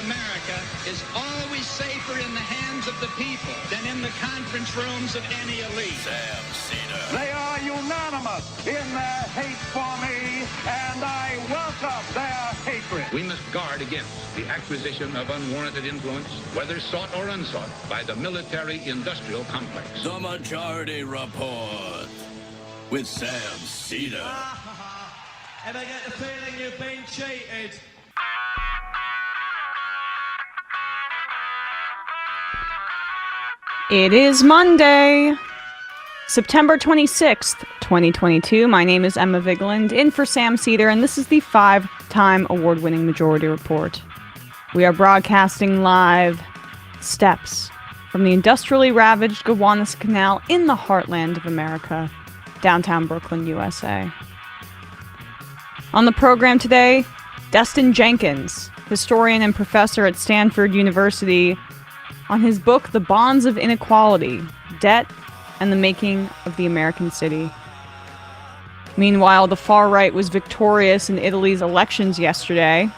America is always safer in the hands of the people than in the conference rooms of any elite. Sam Seder. They are unanimous in their hate for me, and I welcome their hatred. We must guard against the acquisition of unwarranted influence, whether sought or unsought, by the military-industrial complex. The Majority Report with Sam Seder. And I get the feeling you've been cheated. It is Monday, September 26th, 2022. My name is Emma Vigeland, in for Sam Seder, and this is the 5-time award-winning Majority Report. We are broadcasting live steps from the industrially ravaged Gowanus Canal in the heartland of America, downtown Brooklyn, USA. On the program today, Destin Jenkins, historian and professor at Stanford University, on his book, The Bonds of Inequality, Debt and the Making of the American City. Meanwhile, the far right was victorious in Italy's elections yesterday,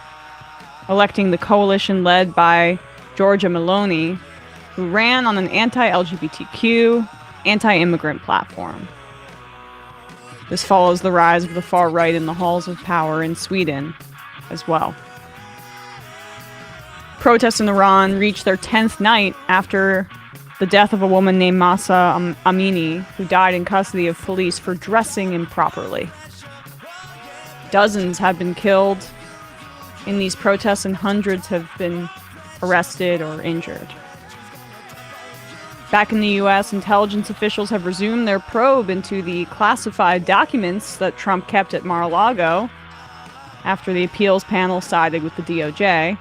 electing the coalition led by Giorgia Meloni, who ran on an anti-LGBTQ, anti-immigrant platform. This follows the rise of the far right in the halls of power in Sweden as well. Protests in Iran reached their 10th night after the death of a woman named Mahsa Amini, who died in custody of police for dressing improperly. Dozens have been killed in these protests and hundreds have been arrested or injured. Back in the U.S., intelligence officials have resumed their probe into the classified documents that Trump kept at Mar-a-Lago after the appeals panel sided with the DOJ.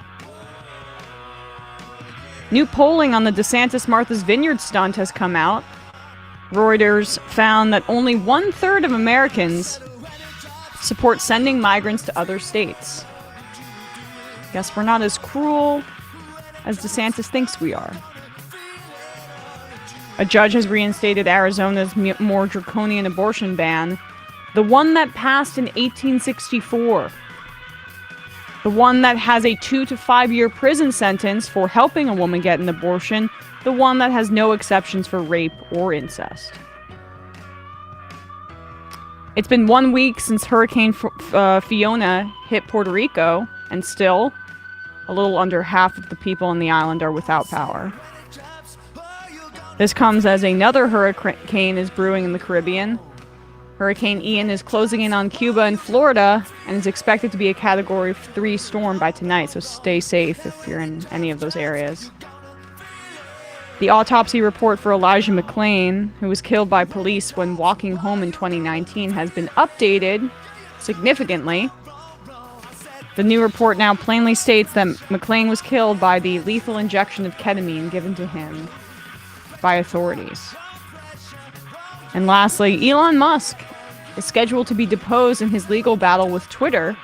New polling on the DeSantis Martha's Vineyard stunt has come out. Reuters found that only 1/3 of Americans support sending migrants to other states. Guess we're not as cruel as DeSantis thinks we are. A judge has reinstated Arizona's more draconian abortion ban, the one that passed in 1864. The one that has a 2 to 5 year prison sentence for helping a woman get an abortion, the one that has no exceptions for rape or incest. It's been 1 week since Hurricane Fiona hit Puerto Rico, and still, a little under half of the people on the island are without power. This comes as another hurricane is brewing in the Caribbean. Hurricane Ian is closing in on Cuba and Florida and is expected to be a Category 3 storm by tonight, so stay safe if you're in any of those areas. The autopsy report for Elijah McClain, who was killed by police when walking home in 2019, has been updated significantly. The new report now plainly states that McClain was killed by the lethal injection of ketamine given to him by authorities. And lastly, Elon Musk is scheduled to be deposed in his legal battle with Twitter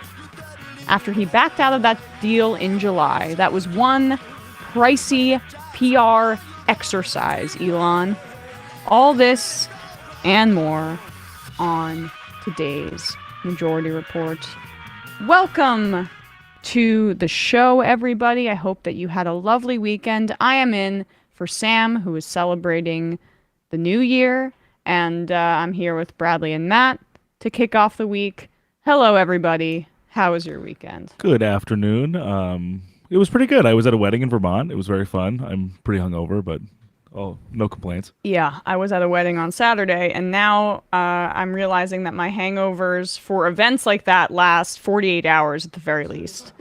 after he backed out of that deal in July. That was one pricey PR exercise, Elon. All this and more on today's Majority Report. Welcome to the show, everybody. I hope that you had a lovely weekend. I am in for Sam, who is celebrating the new year. And I'm here with Bradley and Matt to kick off the week. Hello, everybody. How was your weekend? Good afternoon. It was pretty good. I was at a wedding in Vermont. It was very fun. I'm pretty hungover, but no complaints. Yeah, I was at a wedding on Saturday, and now I'm realizing that my hangovers for events like that last 48 hours at the very least.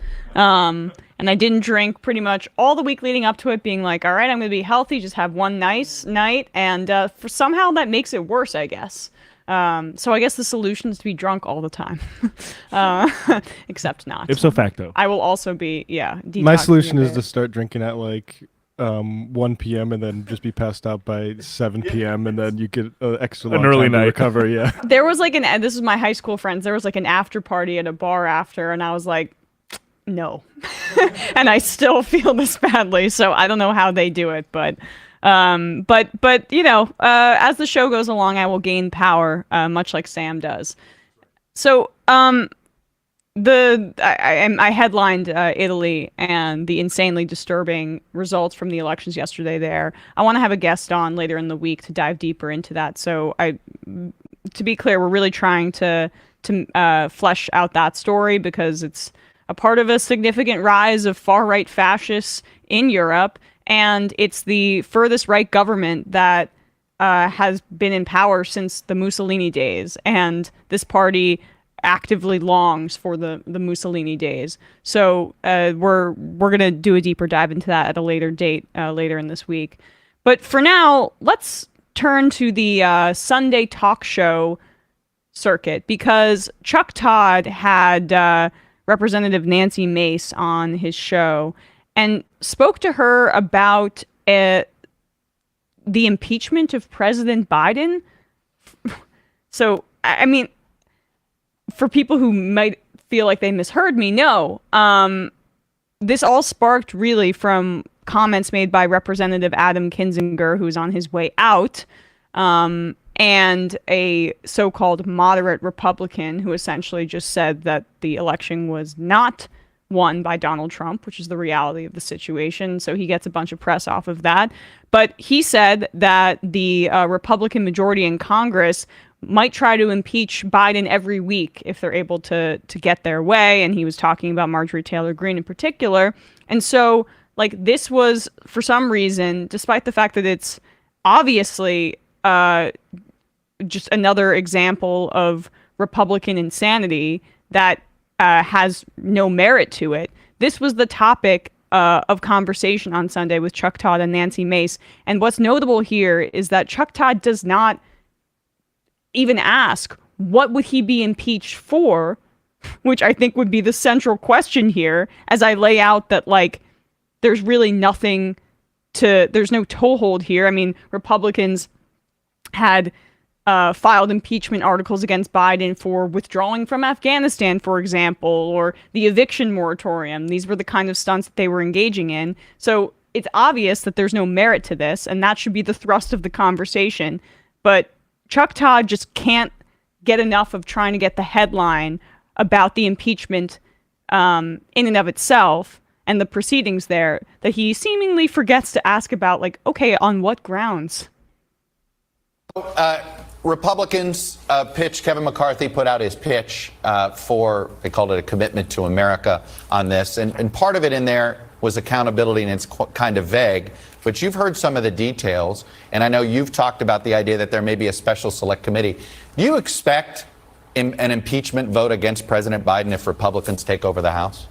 And I didn't drink pretty much all the week leading up to it, being like, all right, I'm going to be healthy, just have one nice night. And for somehow that makes it worse, I guess. So I guess the solution is to be drunk all the time. Except not. Ipso facto. I will also be, detoxing. My solution is to start drinking at like 1 p.m. and then just be passed out by 7 p.m. and then you get an extra long early time night to recover. Yeah. There was like this is my high school friends. There was like an after party at a bar after, and I was like, no. And I still feel this badly, so I don't know how they do it, but you know, as the show goes along, I will gain power, much like Sam does. So, I headlined Italy and the insanely disturbing results from the elections yesterday there. I want to have a guest on later in the week to dive deeper into that. So to be clear, we're really trying to flesh out that story because it's a part of a significant rise of far-right fascists in Europe, and it's the furthest right government that has been in power since the Mussolini days, and this party actively longs for the Mussolini days. So we're gonna do a deeper dive into that at a later date later in this week. But for now, let's turn to the Sunday talk show circuit, because Chuck Todd had Representative Nancy Mace on his show and spoke to her about the impeachment of President Biden. So, I mean, for people who might feel like they misheard me, no. This all sparked really from comments made by Representative Adam Kinzinger, who's on his way out, and a so-called moderate Republican who essentially just said that the election was not won by Donald Trump, which is the reality of the situation. So he gets a bunch of press off of that. But he said that the Republican majority in Congress might try to impeach Biden every week if they're able to get their way. And he was talking about Marjorie Taylor Greene in particular. And so, like, this was, for some reason, despite the fact that it's obviously just another example of Republican insanity that has no merit to it, this was the topic of conversation on Sunday with Chuck Todd and Nancy Mace. And what's notable here is that Chuck Todd does not even ask what would he be impeached for, which I think would be the central question here, as I lay out that, like, there's really nothing there's no toehold here. I mean, Republicans had filed impeachment articles against Biden for withdrawing from Afghanistan, for example, or the eviction moratorium. These were the kind of stunts that they were engaging in. So it's obvious that there's no merit to this, and that should be the thrust of the conversation. But Chuck Todd just can't get enough of trying to get the headline about the impeachment in and of itself and the proceedings there, that he seemingly forgets to ask about, like, okay, on what grounds? Republicans pitched, Kevin McCarthy put out his pitch for, they called it a commitment to America on this. And part of it in there was accountability, and it's kind of vague. But you've heard some of the details, and I know you've talked about the idea that there may be a special select committee. Do you expect an impeachment vote against President Biden if Republicans take over the House?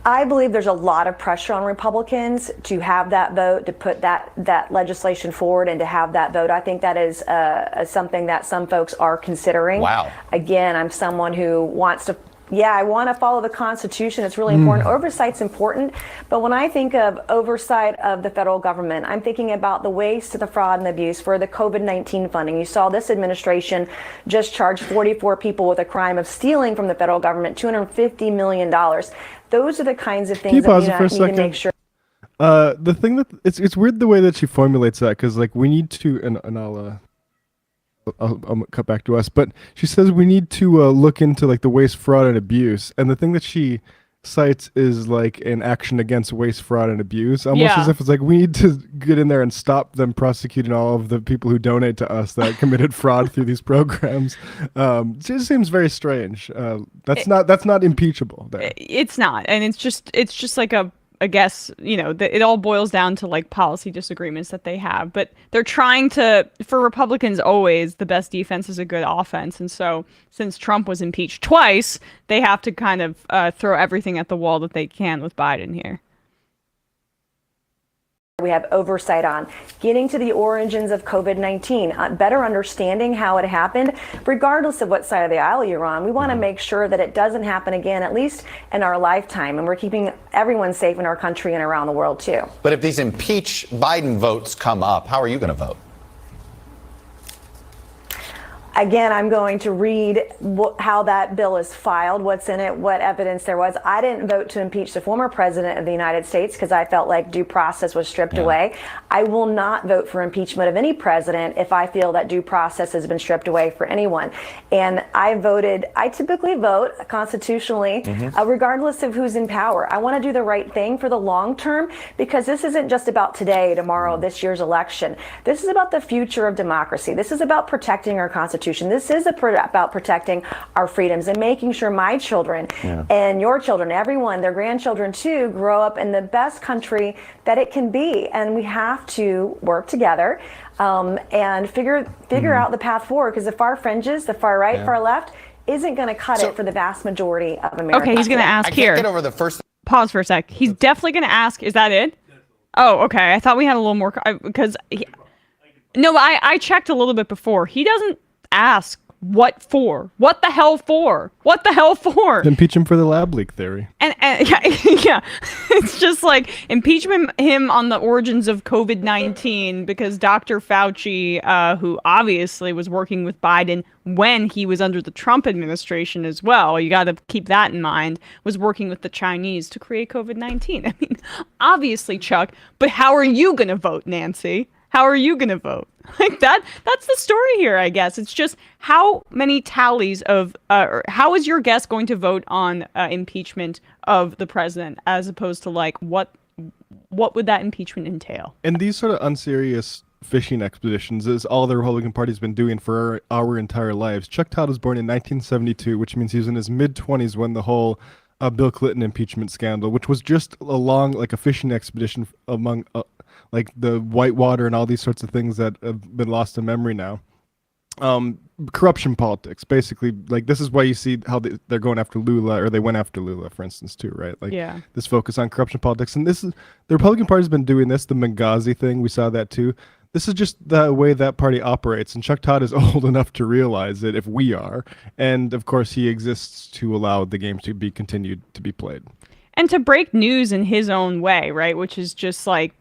I believe there's a lot of pressure on Republicans to have that vote, to put that legislation forward and to have that vote. I think that is something that some folks are considering. Wow. Again, I'm someone who wants to, I want to follow the Constitution. It's really important. Oversight's important. But when I think of oversight of the federal government, I'm thinking about the waste, the fraud, and the abuse for the COVID-19 funding. You saw this administration just charge 44 people with a crime of stealing from the federal government $250 million. Those are the kinds of things that we need to make sure. The thing that it's weird the way that she formulates that, because, like, we need to, and I'll cut back to us, but she says we need to look into, like, the waste, fraud, and abuse, and the thing that she cites is, like, an action against waste, fraud, and abuse, almost as if it's like we need to get in there and stop them prosecuting all of the people who donate to us that committed fraud through these programs. It just seems very strange. That's not impeachable there. It's not, and it's just like I guess, it all boils down to, like, policy disagreements that they have. But they're trying to, for Republicans, always the best defense is a good offense. And so since Trump was impeached twice, they have to kind of throw everything at the wall that they can with Biden here. We have oversight on getting to the origins of COVID-19, better understanding how it happened, regardless of what side of the aisle you're on. We want to make sure that it doesn't happen again, at least in our lifetime, and we're keeping everyone safe in our country and around the world, too. But if these impeach Biden votes come up, how are you going to vote? Again, I'm going to read how that bill is filed, what's in it, what evidence there was. I didn't vote to impeach the former president of the United States because I felt like due process was stripped away. I will not vote for impeachment of any president if I feel that due process has been stripped away for anyone. And I typically vote constitutionally, regardless of who's in power. I want to do the right thing for the long term, because this isn't just about today, tomorrow, this year's election. This is about the future of democracy. This is about protecting our Constitution. This is about protecting our freedoms and making sure my children and your children, everyone, their grandchildren too, grow up in the best country that it can be. And we have to work together and figure out the path forward, because the far fringes, the far right, far left, isn't going to cut it for the vast majority of America. Okay, he's going to ask here. Get over the first. Pause for a sec. He's definitely going to ask, is that it? Oh, okay. I thought we had a little more, because... No, I checked a little bit before. He doesn't ask what for. What the hell for? What the hell for? Impeach him for the lab leak theory. And yeah, it's just like impeachment him on the origins of COVID-19 because Dr. Fauci, who obviously was working with Biden when he was under the Trump administration as well, you got to keep that in mind, was working with the Chinese to create COVID-19. I mean, obviously, Chuck, but how are you going to vote, Nancy? How are you going to vote? Like that's the story here, I guess. It's just how many tallies of, how is your guest going to vote on impeachment of the president, as opposed to like, what would that impeachment entail? And these sort of unserious fishing expeditions is all the Republican Party's been doing for our entire lives. Chuck Todd was born in 1972, which means he was in his mid-20s when the whole Bill Clinton impeachment scandal, which was just like a fishing expedition among... like the Whitewater and all these sorts of things that have been lost to memory now. Corruption politics, basically. Like, this is why you see how they're going after Lula, or they went after Lula, for instance, too, right? Like, this focus on corruption politics. And this is, the Republican Party's been doing this, the Benghazi thing, we saw that too. This is just the way that party operates, and Chuck Todd is old enough to realize it, if we are. And, of course, he exists to allow the game to be continued to be played. And to break news in his own way, right? Which is just like,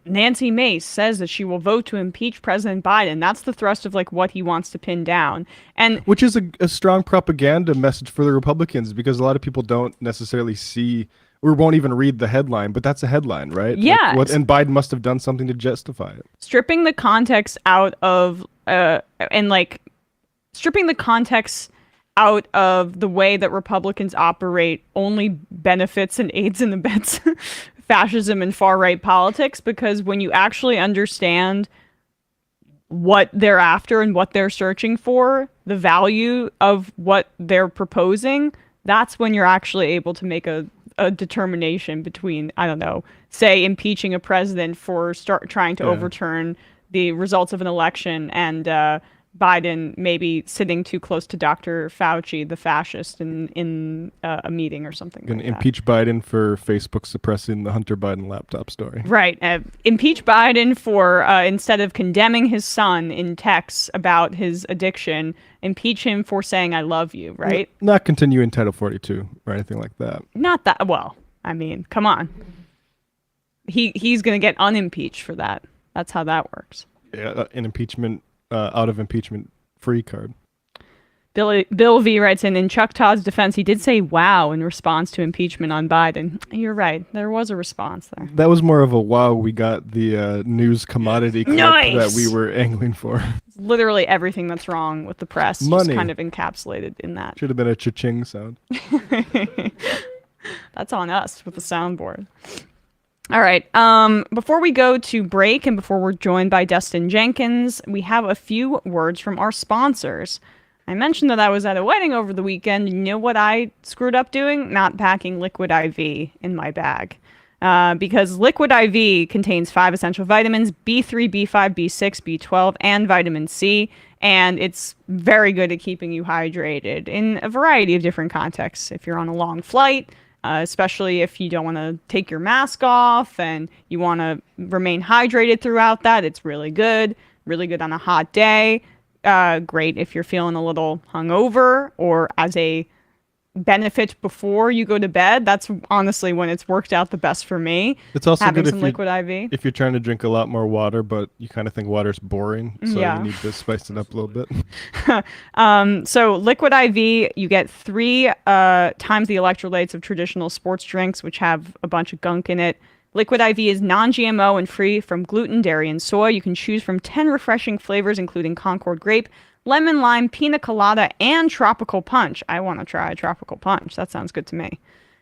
Nancy Mace says that she will vote to impeach President Biden. That's the thrust of like what he wants to pin down. And which is a strong propaganda message for the Republicans, because a lot of people don't necessarily see or won't even read the headline, but that's a headline, right? Yeah. Like and Biden must have done something to justify it. Stripping the context out of, stripping the context out of the way that Republicans operate only benefits and aids and abets fascism and far-right politics, because when you actually understand what they're after and what they're searching for, the value of what they're proposing, that's when you're actually able to make a determination between, I don't know, say impeaching a president for trying to overturn the results of an election, and Biden maybe sitting too close to Dr. Fauci, the fascist, in a meeting or something. Going to impeach Biden for Facebook suppressing the Hunter Biden laptop story. Right. Impeach Biden for, instead of condemning his son in texts about his addiction, impeach him for saying, I love you, right? Not continuing Title 42 or anything like that. Not that, well, I mean, come on. He's going to get unimpeached for that. That's how that works. Yeah, an impeachment... out of impeachment free card. Bill V writes in Chuck Todd's defense, he did say wow in response to impeachment on Biden. You're right. There was a response there. That was more of a wow. We got the news commodity clip that we were angling for. Literally everything that's wrong with the press just kind of encapsulated in that. Should have been a cha-ching sound. That's on us with the soundboard. All right. Before we go to break and before we're joined by Destin Jenkins, we have a few words from our sponsors. I mentioned that I was at a wedding over the weekend. You know what I screwed up doing? Not packing Liquid IV in my bag. Because Liquid IV contains 5 essential vitamins, B3, B5, B6, B12, and vitamin C. And it's very good at keeping you hydrated in a variety of different contexts. If you're on a long flight, especially if you don't want to take your mask off and you want to remain hydrated throughout that. It's really good on a hot day. Great if you're feeling a little hungover, or as a benefit before you go to bed, that's honestly when it's worked out the best for me. It's also having good some liquid IV. if you're trying to drink a lot more water, but you kind of think water's boring, so you need to spice it up a little bit. So liquid IV, you get 3 times the electrolytes of traditional sports drinks, which have a bunch of gunk in it. Liquid IV is non-GMO and free from gluten, dairy, and soy. You can choose from 10 refreshing flavors, including Concord grape, lemon, lime, pina colada, and tropical punch. I want to try a tropical punch. That sounds good to me.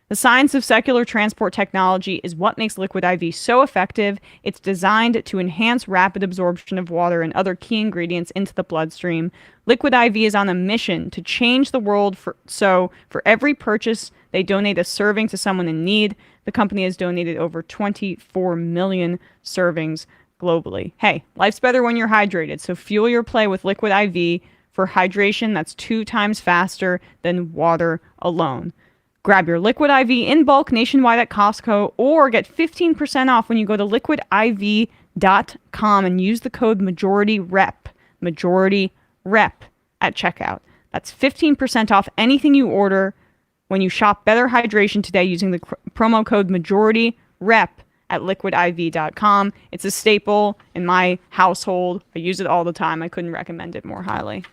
The science of cellular transport technology is what makes liquid IV so effective. It's designed to enhance rapid absorption of water and other key ingredients into the bloodstream. Liquid IV is on a mission to change the world. For every purchase, they donate a serving to someone in need. The company has donated over 24 million servings globally. Hey, life's better when you're hydrated, so fuel your play with liquid IV for hydration that's 2 times faster than water alone. Grab your liquid IV in bulk nationwide at Costco or get 15% off when you go to liquidiv.com and use the code MajorityRep at checkout. That's 15% off anything you order when you shop Better Hydration today using the promo code MajorityRep at liquidiv.com. It's a staple in my household. I use it all the time. I couldn't recommend it more highly.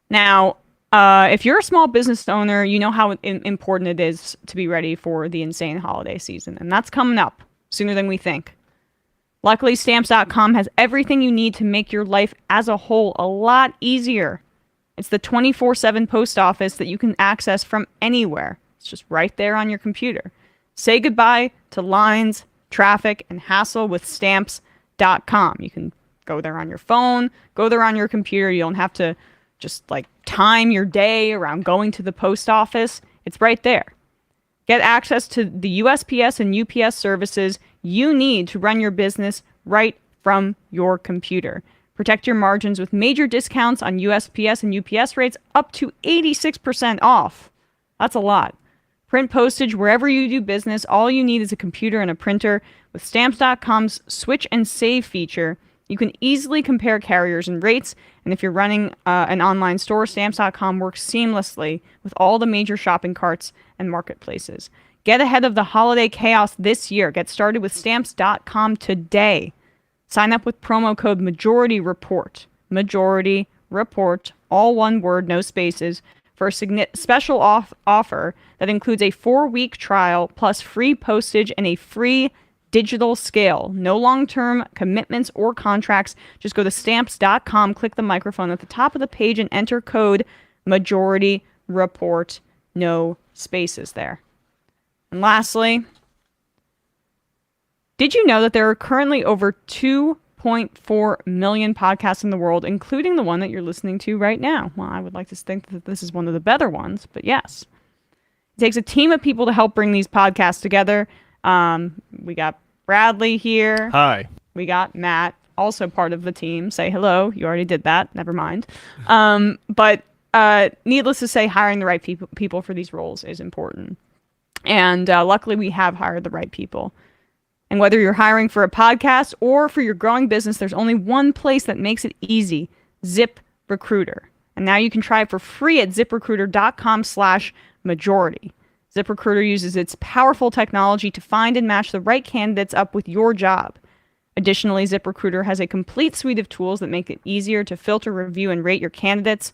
Now, if you're a small business owner, you know how important it is to be ready for the insane holiday season. And that's coming up sooner than we think. Luckily, Stamps.com has everything you need to make your life as a whole a lot easier. It's the 24/7 post office that you can access from anywhere. It's just right there on your computer. Say goodbye to lines, traffic, and hassle with Stamps.com. You can go there on your phone, go there on your computer. You don't have to just time your day around going to the post office. It's right there. Get access to the USPS and UPS services you need to run your business right from your computer. Protect your margins with major discounts on USPS and UPS rates up to 86% off. That's a lot. Print postage wherever you do business. All you need is a computer and a printer. With Stamps.com's Switch and Save feature, you can easily compare carriers and rates. And if you're running an online store, Stamps.com works seamlessly with all the major shopping carts and marketplaces. Get ahead of the holiday chaos this year. Get started with Stamps.com today. Sign up with promo code MajorityReport. Majority Report, all one word, no spaces, for a special offer that includes a 4-week trial plus free postage and a free digital scale. No long-term commitments or contracts. Just go to Stamps.com, click the microphone at the top of the page, and enter code MajorityReport. No spaces there. And lastly, did you know that there are currently over 2.4 million podcasts in the world, including the one that you're listening to right now? Well, I would like to think that this is one of the better ones, but yes. It takes a team of people to help bring these podcasts together. We got Bradley here. Hi. We got Matt, also part of the team. Say hello. You already did that. Never mind. But needless to say, hiring the right people for these roles is important. And luckily, we have hired the right people. And whether you're hiring for a podcast or for your growing business, there's only one place that makes it easy: ZipRecruiter. And now you can try it for free at ziprecruiter.com/majority. ZipRecruiter uses its powerful technology to find and match the right candidates up with your job. Additionally, ZipRecruiter has a complete suite of tools that make it easier to filter, review, and rate your candidates.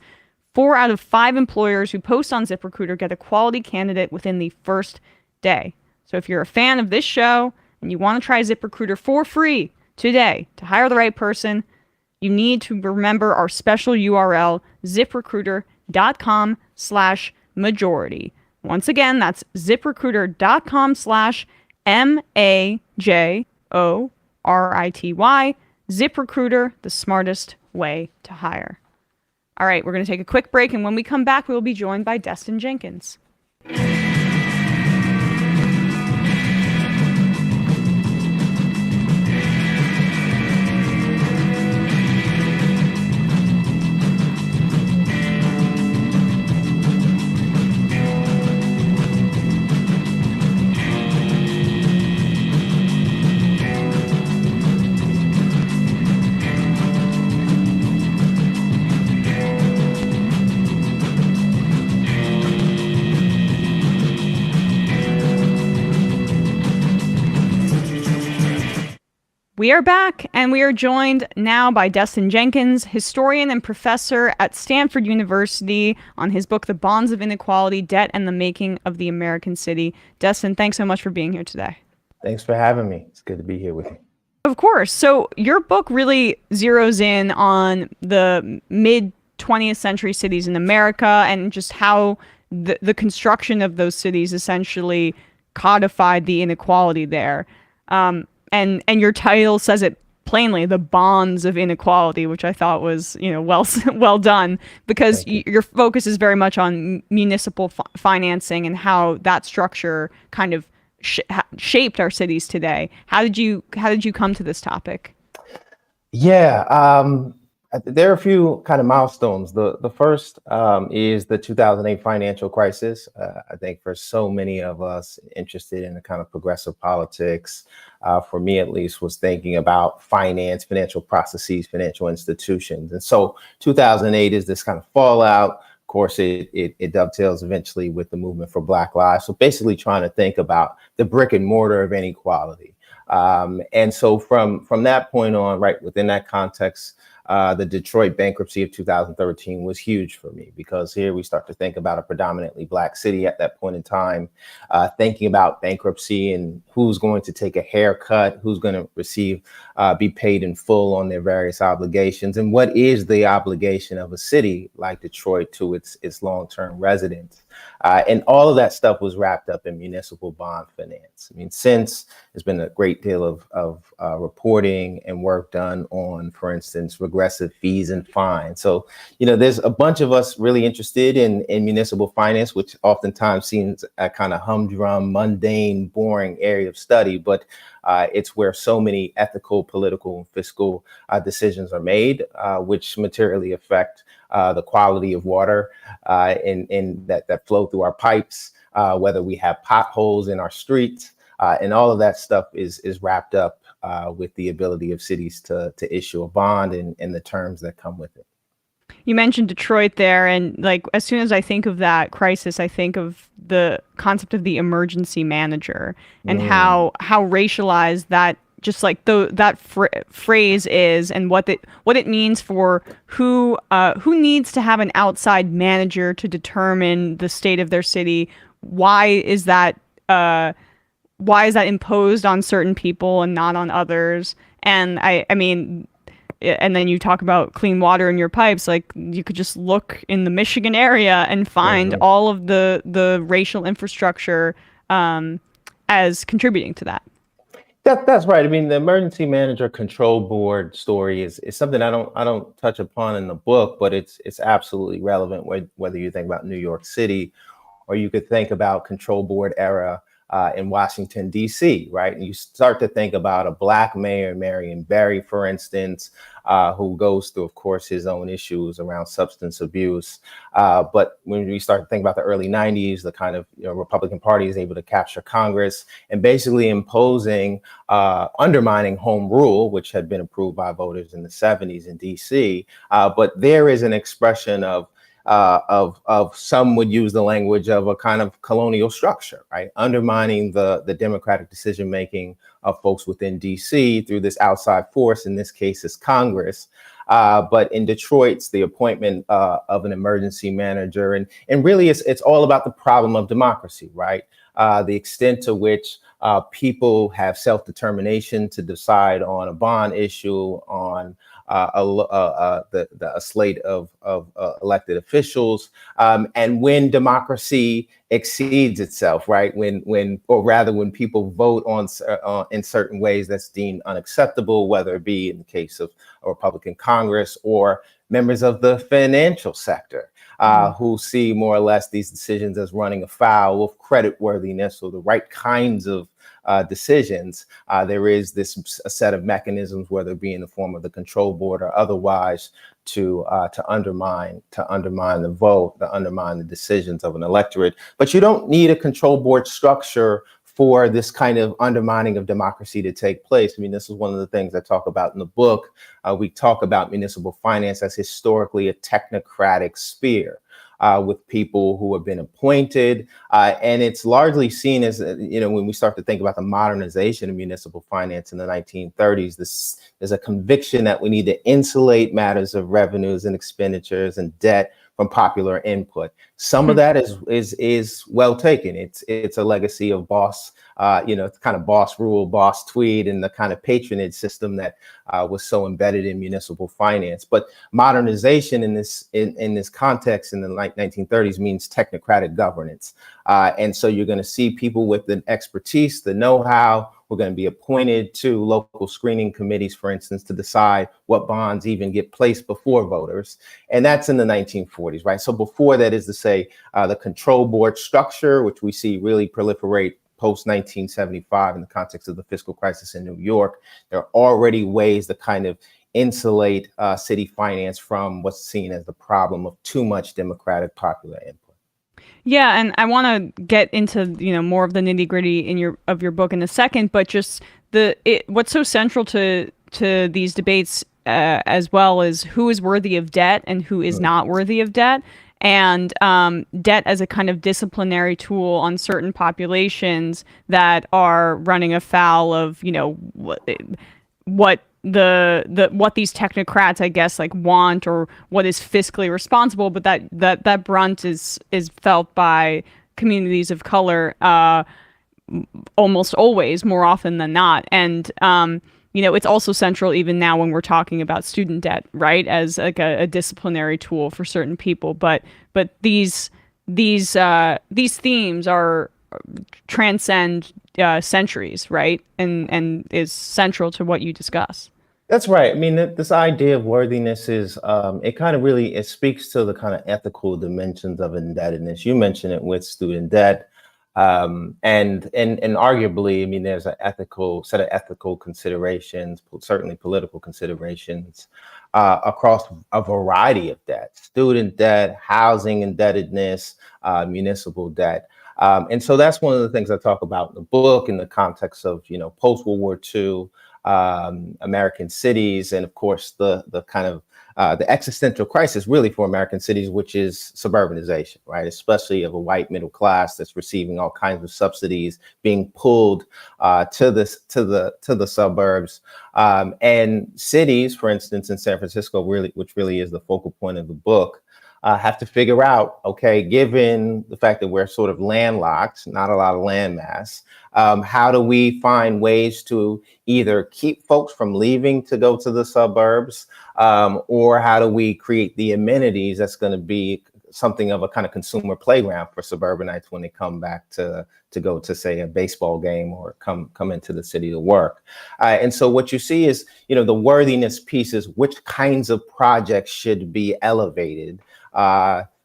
4 out of 5 employers who post on ZipRecruiter get a quality candidate within the first day. So if you're a fan of this show and you want to try ZipRecruiter for free today to hire the right person, you need to remember our special URL, ziprecruiter.com/majority. Once again, that's ziprecruiter.com/MAJORITY. ZipRecruiter, the smartest way to hire. All right, we're going to take a quick break, and when we come back, we will be joined by Destin Jenkins. We are back, and we are joined now by Destin Jenkins, historian and professor at Stanford University, on his book, The Bonds of Inequality, Debt and the Making of the American City. Destin, thanks so much for being here today. Thanks for having me. It's good to be here with you. Of course. So your book really zeroes in on the mid-20th century cities in America and just how the construction of those cities essentially codified the inequality there. And your title says it plainly, The Bonds of Inequality, which I thought was, well done, because your focus is very much on municipal financing and how that structure kind of shaped our cities today. How did you come to this topic? Yeah, there are a few kind of milestones. The first is the 2008 financial crisis. I think for so many of us interested in the kind of progressive politics, for me at least, was thinking about finance, financial processes, financial institutions. And so 2008 is this kind of fallout. Of course, it dovetails eventually with the movement for Black Lives. So basically trying to think about the brick and mortar of inequality. And so from that point on, right within that context, the Detroit bankruptcy of 2013 was huge for me, because here we start to think about a predominantly Black city at that point in time, thinking about bankruptcy and who's going to take a haircut, who's going to be paid in full on their various obligations, and what is the obligation of a city like Detroit to its long-term residents. And all of that stuff was wrapped up in municipal bond finance. I mean, since there's been a great deal of reporting and work done on, for instance, regressive fees and fines. So, there's a bunch of us really interested in municipal finance, which oftentimes seems a kind of humdrum, mundane, boring area of study, but it's where so many ethical, political, and fiscal decisions are made, which materially affect the quality of water in that flow through our pipes, whether we have potholes in our streets, and all of that stuff is wrapped up with the ability of cities to issue a bond and the terms that come with it. You mentioned Detroit there, and as soon as I think of that crisis, I think of the concept of the emergency manager and how racialized that phrase is, and what it means for who needs to have an outside manager to determine the state of their city. Why is that imposed on certain people and not on others? And I mean, and then you talk about clean water in your pipes. You could just look in the Michigan area and find all of the racial infrastructure as contributing to that. That's right. I mean, the emergency manager control board story is something I don't touch upon in the book, but it's absolutely relevant whether you think about New York City, or you could think about control board era in Washington, D.C., right? And you start to think about a Black mayor, Marion Barry, for instance, who goes through, of course, his own issues around substance abuse. But when we start to think about the early 90s, the kind of Republican Party is able to capture Congress and basically imposing, undermining home rule, which had been approved by voters in the 70s in D.C. But there is an expression of some would use the language of a kind of colonial structure, right? Undermining the democratic decision making of folks within DC through this outside force. In this case, is Congress. But in Detroit, it's the appointment of an emergency manager, and really it's all about the problem of democracy, right? The extent to which people have self-determination to decide on a bond issue, on a slate of elected officials, and when democracy exceeds itself, right? When people vote on in certain ways that's deemed unacceptable, whether it be in the case of a Republican Congress or members of the financial sector, who see more or less these decisions as running afoul of creditworthiness or the right kinds of decisions. There is a set of mechanisms, whether it be in the form of the control board or otherwise, to undermine the vote, to undermine the decisions of an electorate. But you don't need a control board structure for this kind of undermining of democracy to take place. I mean, this is one of the things I talk about in the book. We talk about municipal finance as historically a technocratic sphere. with people who have been appointed. And it's largely seen as, when we start to think about the modernization of municipal finance in the 1930s, there's a conviction that we need to insulate matters of revenues and expenditures and debt from popular input. Some of that is well taken. It's a legacy of boss, it's kind of boss rule, boss tweed, and the kind of patronage system that was so embedded in municipal finance. But modernization in this context in the 1930s means technocratic governance. And so you're going to see people with the expertise, the know-how, who are going to be appointed to local screening committees, for instance, to decide what bonds even get placed before voters. And that's in the 1940s, right? So before that is to say the control board structure, which we see really proliferate post 1975 in the context of the fiscal crisis in New York. There are already ways to kind of insulate city finance from what's seen as the problem of too much democratic popular input. Yeah, and I want to get into more of the nitty gritty in your book in a second, but just what's so central to these debates as well is who is worthy of debt and who is not worthy of debt, and debt as a kind of disciplinary tool on certain populations that are running afoul of what these technocrats, I guess, like want, or what is fiscally responsible, but that brunt is felt by communities of color almost always, more often than not. And it's also central even now when we're talking about student debt, right, as like a disciplinary tool for certain people. But these themes are transcend centuries, right, and is central to what you discuss. That's right. I mean, this idea of worthiness is, it speaks to the kind of ethical dimensions of indebtedness. You mentioned it with student debt. And arguably, I mean, there's a set of ethical considerations, certainly political considerations across a variety of debt: student debt, housing indebtedness, municipal debt. And so that's one of the things I talk about in the book in the context of, post-World War II, American cities, and of course the kind of the existential crisis really for American cities, which is suburbanization, right? Especially of a white middle class that's receiving all kinds of subsidies, being pulled to the suburbs, and cities, for instance, in San Francisco, which really is the focal point of the book. Have to figure out, okay, given the fact that we're sort of landlocked, not a lot of land mass, how do we find ways to either keep folks from leaving to go to the suburbs, or how do we create the amenities that's going to be something of a kind of consumer playground for suburbanites when they come back to go to, say, a baseball game or come into the city to work. And so what you see is, the worthiness piece is which kinds of projects should be elevated,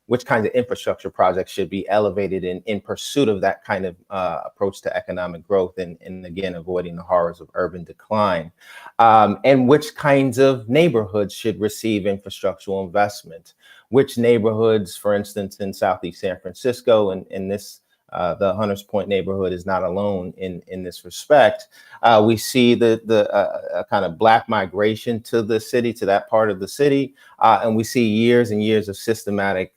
which kinds of infrastructure projects should be elevated in pursuit of that kind of approach to economic growth, and again, avoiding the horrors of urban decline, and which kinds of neighborhoods should receive infrastructural investment. Which neighborhoods, for instance, in Southeast San Francisco, and in this, the Hunters Point neighborhood is not alone in this respect. We see the kind of Black migration to the city, to that part of the city, and we see years and years of systematic,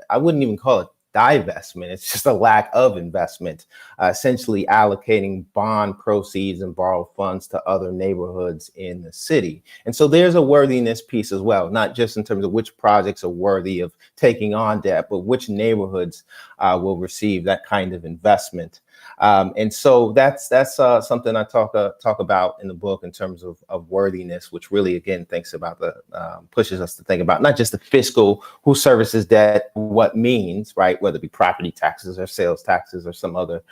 I wouldn't even call it divestment. It's just a lack of investment, essentially allocating bond proceeds and borrowed funds to other neighborhoods in the city. And so there's a worthiness piece as well, not just in terms of which projects are worthy of taking on debt, but which neighborhoods will receive that kind of investment. And so that's something I talk about in the book in terms of worthiness, which really, again, thinks about pushes us to think about not just the fiscal, who services debt, what means, right, whether it be property taxes or sales taxes or some other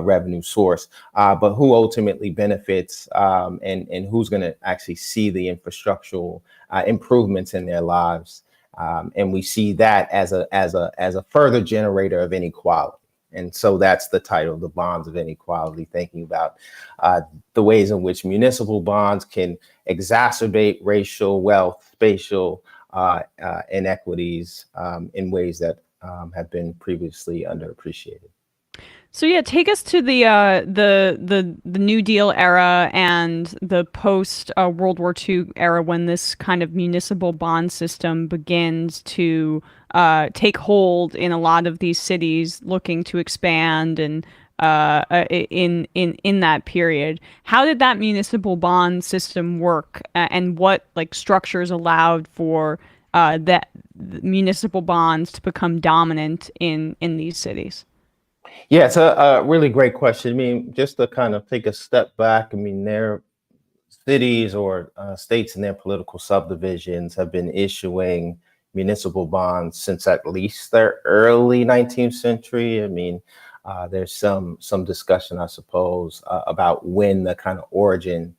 revenue source, but who ultimately benefits, and who's going to actually see the infrastructural improvements in their lives. And we see that as a further generator of inequality. And so that's the title, The Bonds of Inequality, thinking about the ways in which municipal bonds can exacerbate racial, wealth, spatial inequities in ways that have been previously underappreciated. So yeah, take us to the New Deal era and the post World War II era, when this kind of municipal bond system begins to take hold in a lot of these cities looking to expand, and in that period. How did that municipal bond system work, and what like structures allowed for that municipal bonds to become dominant in these cities? Yeah, it's a really great question. I mean, just to kind of take a step back, I mean, their cities or states and their political subdivisions have been issuing municipal bonds since at least the early 19th century. I mean, there's some discussion, I suppose, about when the kind of origin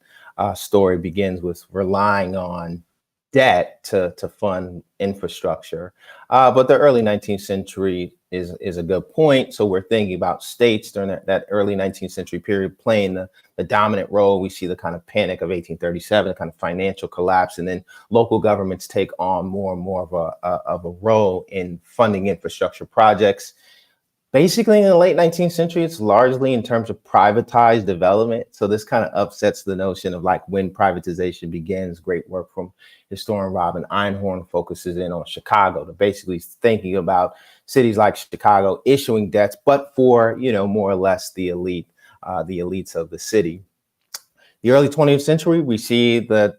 story begins with relying on debt to fund infrastructure. But the early 19th century is a good point. So we're thinking about states during that early 19th century period playing the dominant role. We see the kind of panic of 1837, the kind of financial collapse, and then local governments take on more and more of a role in funding infrastructure projects. Basically, in the late 19th century, it's largely in terms of privatized development. So this kind of upsets the notion of like when privatization begins. Great work from historian Robin Einhorn focuses in on Chicago, to basically thinking about cities like Chicago issuing debts, but for, more or less the elites of the city. The early 20th century, we see that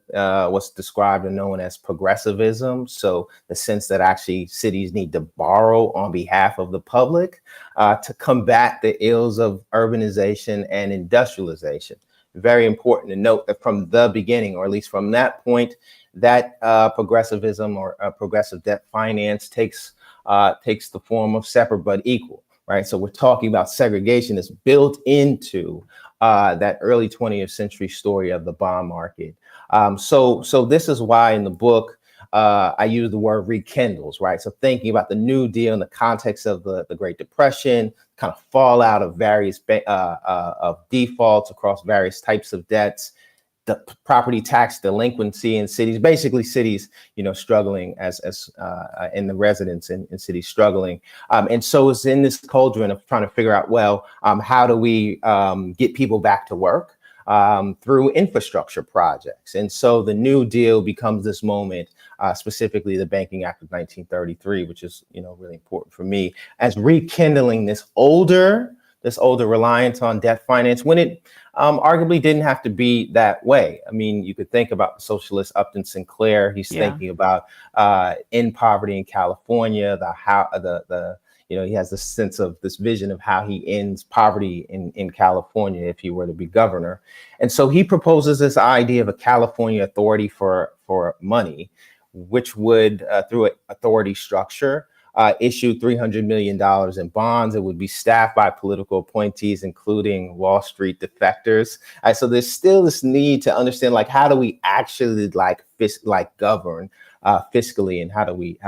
what's described and known as progressivism. So the sense that actually cities need to borrow on behalf of the public to combat the ills of urbanization and industrialization. Very important to note that from the beginning, or at least from that point, that progressivism or progressive debt finance takes the form of separate but equal, right? So we're talking about segregation that's built into that early 20th century story of the bond market. So this is why in the book, I use the word rekindles, right? So thinking about the New Deal in the context of the Great Depression, kind of fallout of various of defaults across various types of debts, the property tax delinquency in cities, basically cities, struggling as in the residents in cities struggling. And so it's in this cauldron of trying to figure out, well, how do we get people back to work through infrastructure projects? And so the New Deal becomes this moment, specifically the Banking Act of 1933, which is, really important for me, as rekindling this older reliance on debt finance, when it arguably didn't have to be that way. I mean, you could think about the socialist Upton Sinclair. He's thinking about in poverty in California, he has this sense of this vision of how he ends poverty in California if he were to be governor. And so he proposes this idea of a California authority for money, which would, through an authority structure, issue $300 million in bonds. It would be staffed by political appointees, including Wall Street defectors. So there's still this need to understand, like, how do we actually govern fiscally, and how do we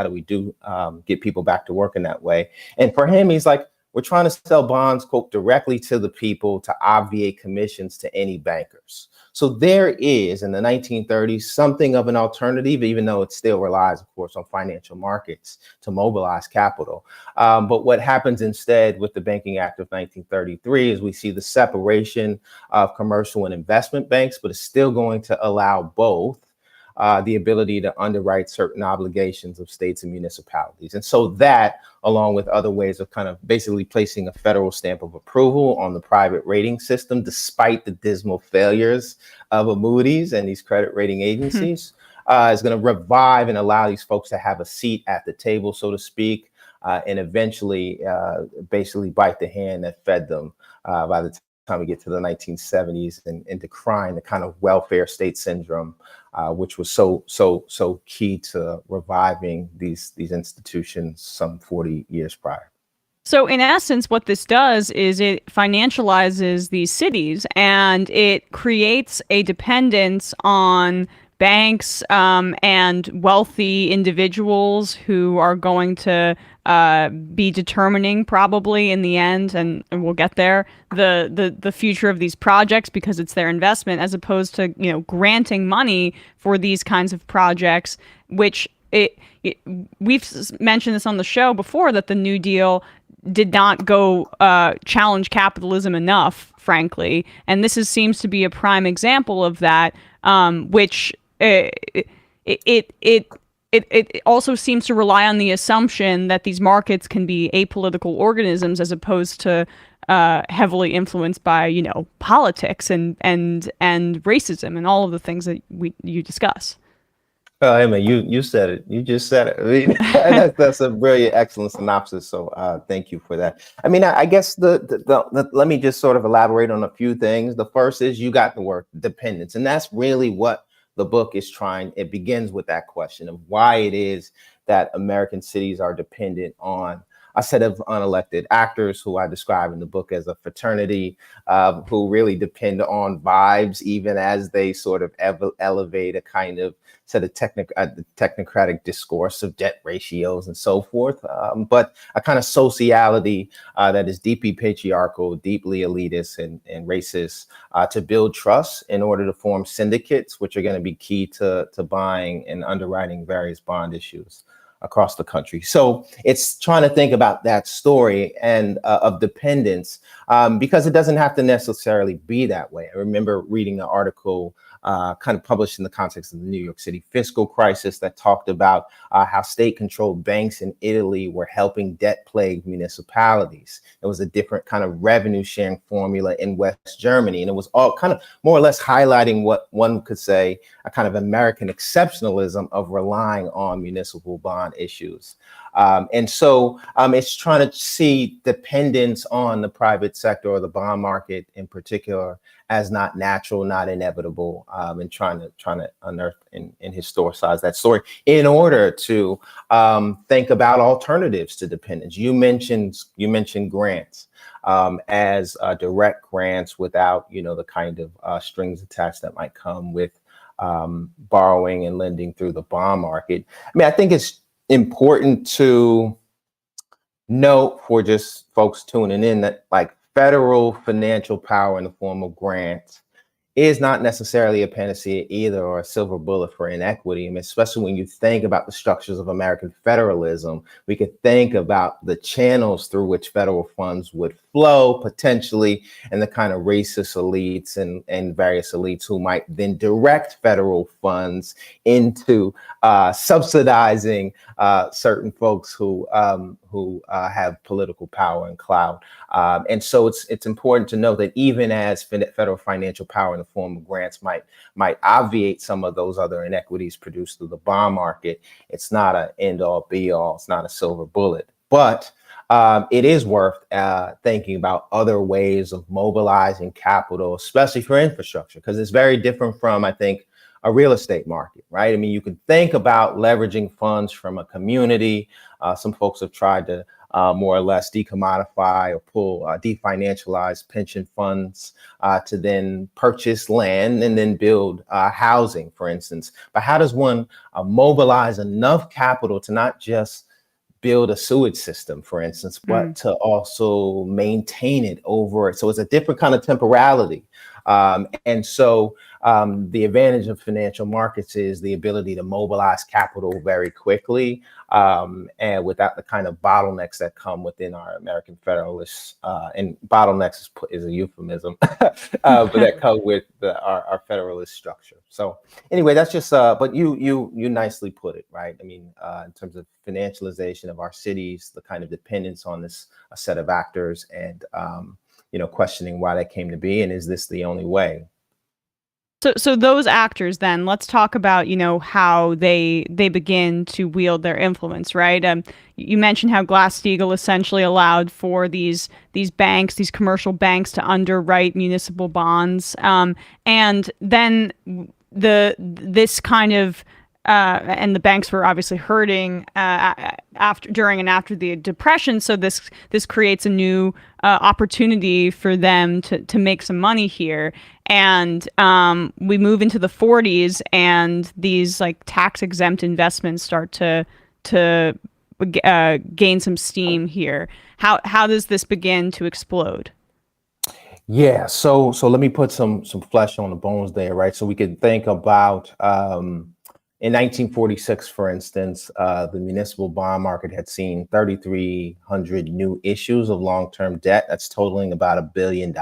get people back to work in that way? And for him, he's like, we're trying to sell bonds, quote, directly to the people to obviate commissions to any bankers. So there is, in the 1930s, something of an alternative, even though it still relies, of course, on financial markets to mobilize capital. But what happens instead with the Banking Act of 1933 is we see the separation of commercial and investment banks, but it's still going to allow both the ability to underwrite certain obligations of states and municipalities. And so that, along with other ways of kind of basically placing a federal stamp of approval on the private rating system, despite the dismal failures of a Moody's and these credit rating agencies, is going to revive and allow these folks to have a seat at the table, so to speak, and eventually basically bite the hand that fed them by the time we get to the 1970s and decrying the kind of welfare state syndrome, which was so key to reviving these institutions some 40 years prior. So in essence, what this does is it financializes these cities, and it creates a dependence on banks and wealthy individuals who are going to be determining, probably in the end, and we'll get there, the future of these projects, because it's their investment, as opposed to granting money for these kinds of projects, which we've mentioned this on the show before, that the New Deal did not go challenge capitalism enough, frankly. And seems to be a prime example of that, which it also seems to rely on the assumption that these markets can be apolitical organisms as opposed to heavily influenced by, politics and racism and all of the things that you discuss. Well, I mean, you said it. You just said it. I mean, that's a brilliant, excellent synopsis. So thank you for that. I mean, I guess let me just sort of elaborate on a few things. The first is you got the word dependence, and that's really what the book is trying. It begins with that question of why it is that American cities are dependent on a set of unelected actors who I describe in the book as a fraternity, who really depend on vibes, even as they sort of elevate a kind of set of technocratic discourse of debt ratios and so forth, but a kind of sociality that is deeply patriarchal, deeply elitist and racist, to build trust in order to form syndicates, which are going to be key to buying and underwriting various bond issues across the country. So it's trying to think about that story and of dependence, because it doesn't have to necessarily be that way. I remember reading an article kind of published in the context of the New York City fiscal crisis that talked about how state-controlled banks in Italy were helping debt-plagued municipalities. It was a different kind of revenue-sharing formula in West Germany, and it was all kind of more or less highlighting what one could say a kind of American exceptionalism of relying on municipal bond issues. And so it's trying to see dependence on the private sector or the bond market in particular as not natural, not inevitable, and trying to unearth and historicize that story in order to think about alternatives to dependence. You mentioned grants as direct grants without the kind of strings attached that might come with borrowing and lending through the bond market. I mean, I think it's important to note for just folks tuning in that like federal financial power in the form of grants is not necessarily a panacea either, or a silver bullet for inequity. I mean, especially when you think about the structures of American federalism, we could think about the channels through which federal funds would flow potentially, and the kind of racist elites and various elites who might then direct federal funds into subsidizing certain folks who have political power and clout. And so it's important to know that even as federal financial power in the form of grants might obviate some of those other inequities produced through the bond market, it's not an end all be all. It's not a silver bullet, but it is worth thinking about other ways of mobilizing capital, especially for infrastructure, because it's very different from, I think, a real estate market, right? I mean, you can think about leveraging funds from a community. Some folks have tried to more or less decommodify or pull definancialized pension funds to then purchase land and then build housing, for instance. But how does one mobilize enough capital to not just build a sewage system, for instance, but to also maintain it over? So it's a different kind of temporality. And so the advantage of financial markets is the ability to mobilize capital very quickly, and without the kind of bottlenecks that come within our American federalists, and bottlenecks is a euphemism, but that come with our federalist structure. So anyway, that's just, but you nicely put it, right? I mean, in terms of financialization of our cities, the kind of dependence on this a set of actors, and questioning why that came to be, and is this the only way? So those actors, then let's talk about how they begin to wield their influence, right? You mentioned how Glass-Steagall essentially allowed for these banks, these commercial banks, to underwrite municipal bonds, and then this kind of and the banks were obviously hurting during and after the Depression. So this creates a new opportunity for them to make some money here. And we move into the 40s, and these like tax exempt investments start to gain some steam here. How does this begin to explode? Yeah, so let me put some flesh on the bones there, right? So we can think about In 1946, for instance, the municipal bond market had seen 3,300 new issues of long-term debt. That's totaling about $1 billion.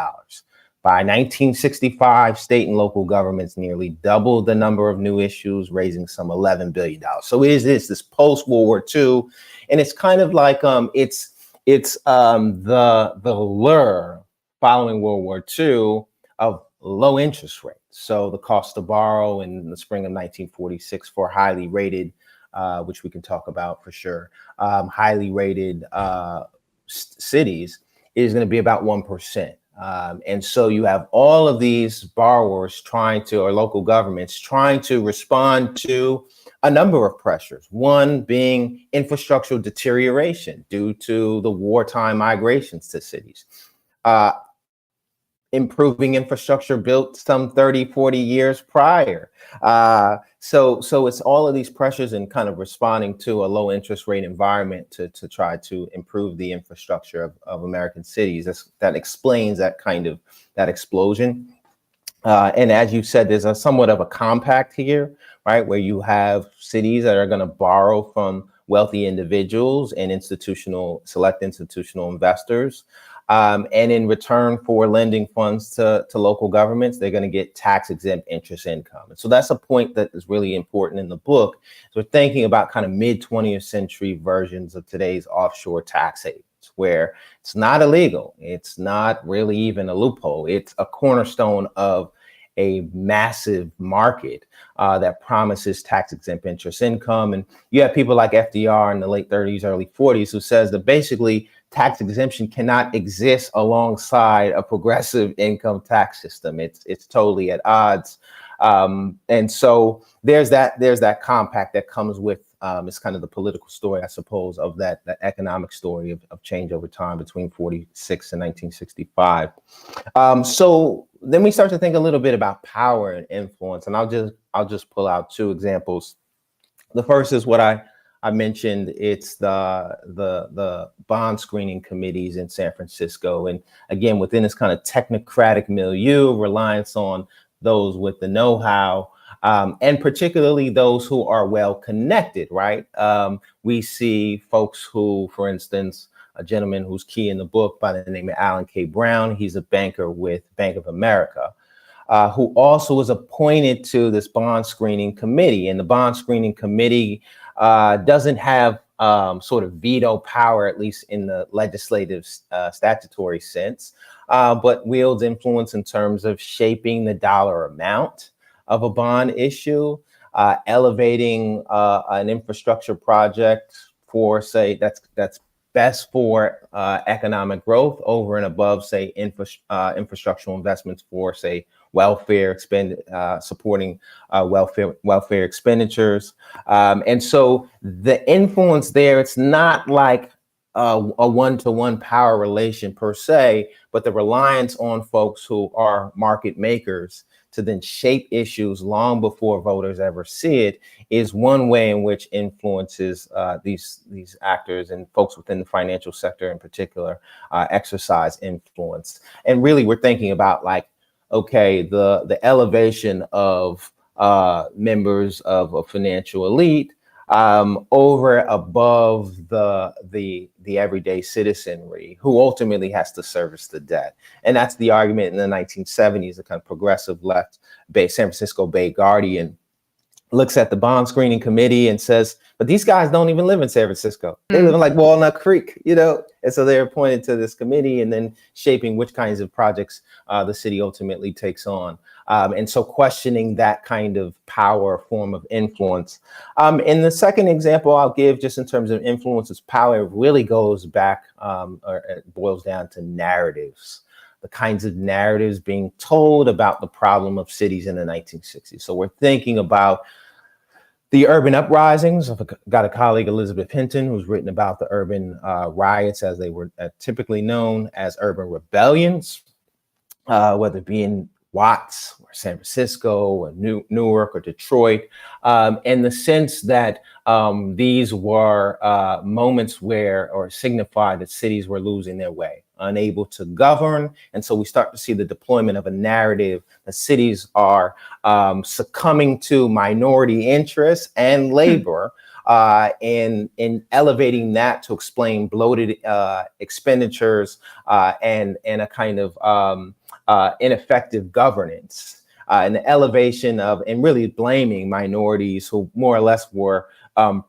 By 1965, state and local governments nearly doubled the number of new issues, raising some $11 billion. So it is this post-World War II, and it's kind of like it's the lure following World War II of low interest rates. So the cost to borrow in the spring of 1946 for highly rated, which we can talk about for sure, highly rated cities is going to be about 1%. And so you have all of these borrowers or local governments trying to respond to a number of pressures. One being infrastructural deterioration due to the wartime migrations to cities. Improving infrastructure built some 30, 40 years prior. So it's all of these pressures and kind of responding to a low interest rate environment to try to improve the infrastructure of American cities. That explains that explosion. And as you said, there's somewhat of a compact here, right? Where you have cities that are going to borrow from wealthy individuals and select institutional investors. And in return for lending funds to local governments, they're going to get tax-exempt interest income. And so that's a point that is really important in the book. So we're thinking about kind of mid-20th century versions of today's offshore tax havens, where it's not illegal. It's not really even a loophole. It's a cornerstone of a massive market that promises tax-exempt interest income. And you have people like FDR in the late 30s, early 40s, who says that basically tax exemption cannot exist alongside a progressive income tax system. It's totally at odds. And so there's that compact that comes with it's kind of the political story, I suppose, of that economic story of change over time between 46 and 1965. So then we start to think a little bit about power and influence, and I'll just pull out two examples. The first is what I mentioned. It's the bond screening committees in San Francisco, and again within this kind of technocratic milieu, reliance on those with the know-how. And particularly those who are well connected, right? We see folks who, for instance, a gentleman who's key in the book by the name of Alan K. Brown. He's a banker with Bank of America, who also was appointed to this bond screening committee. And the bond screening committee doesn't have sort of veto power, at least in the legislative statutory sense, but wields influence in terms of shaping the dollar amount of a bond issue, elevating an infrastructure project for, say, that's best for economic growth over and above, say, infrastructural investments for, say, supporting welfare expenditures. And so the influence there, it's not like a one-to-one power relation per se, but the reliance on folks who are market makers to then shape issues long before voters ever see it is one way in which influences these actors and folks within the financial sector in particular exercise influence. And really, we're thinking about like, okay, the elevation of members of a financial elite over above the everyday citizenry who ultimately has to service the debt. And that's the argument in the 1970s, the kind of progressive left San Francisco Bay Guardian looks at the bond screening committee and says, but these guys don't even live in San Francisco. They live in like Walnut Creek, you know? And so they're appointed to this committee and then shaping which kinds of projects the city ultimately takes on. And so questioning that kind of power form of influence. And the second example I'll give just in terms of influences power really goes back or it boils down to narratives. The kinds of narratives being told about the problem of cities in the 1960s. So we're thinking about the urban uprisings. I've got a colleague, Elizabeth Hinton, who's written about the urban riots as they were typically known as urban rebellions, whether it be in Watts or San Francisco or Newark or Detroit, and the sense that these were moments where or signified that cities were losing their way. unable to govern. And so we start to see the deployment of a narrative that cities are succumbing to minority interests and labor, and elevating that to explain bloated expenditures and a kind of ineffective governance, and the elevation of, and really blaming minorities who more or less were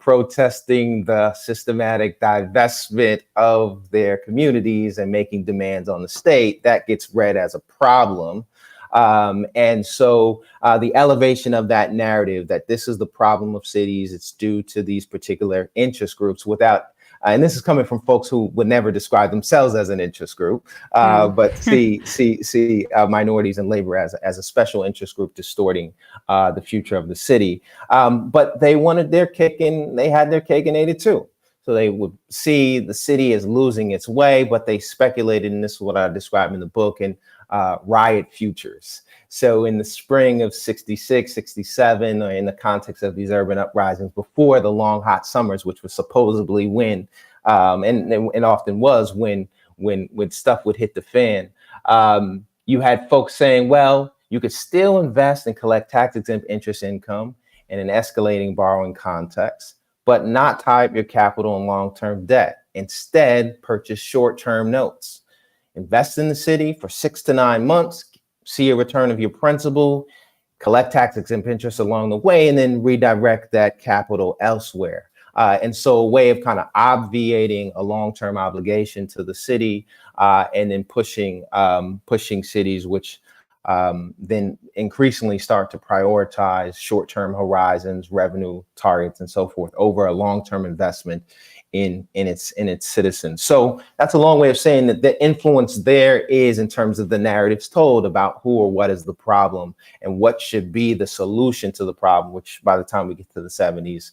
protesting the systematic divestment of their communities and making demands on the state. That gets read as a problem. And so the elevation of that narrative that this is the problem of cities, it's due to these particular interest groups without, and this is coming from folks who would never describe themselves as an interest group, but see minorities and labor as a special interest group distorting the future of the city. But they wanted their cake and they had their cake and ate it too. So they would see the city as losing its way, but they speculated, and this is what I describe in the book, in riot futures. So in the spring of 66, 67, or in the context of these urban uprisings before the long hot summers, which was supposedly when, and often was when stuff would hit the fan, you had folks saying, well, you could still invest and collect tax-exempt interest income in an escalating borrowing context, but not tie up your capital in long-term debt. Instead, purchase short-term notes. Invest in the city for 6 to 9 months, see a return of your principal, collect tax-exempt interest along the way, and then redirect that capital elsewhere. And so a way of kind of obviating a long-term obligation to the city, and then pushing cities which then increasingly start to prioritize short-term horizons, revenue targets, and so forth over a long-term investment in its citizens. So that's a long way of saying that the influence there is in terms of the narratives told about who or what is the problem and what should be the solution to the problem, which by the time we get to the 70s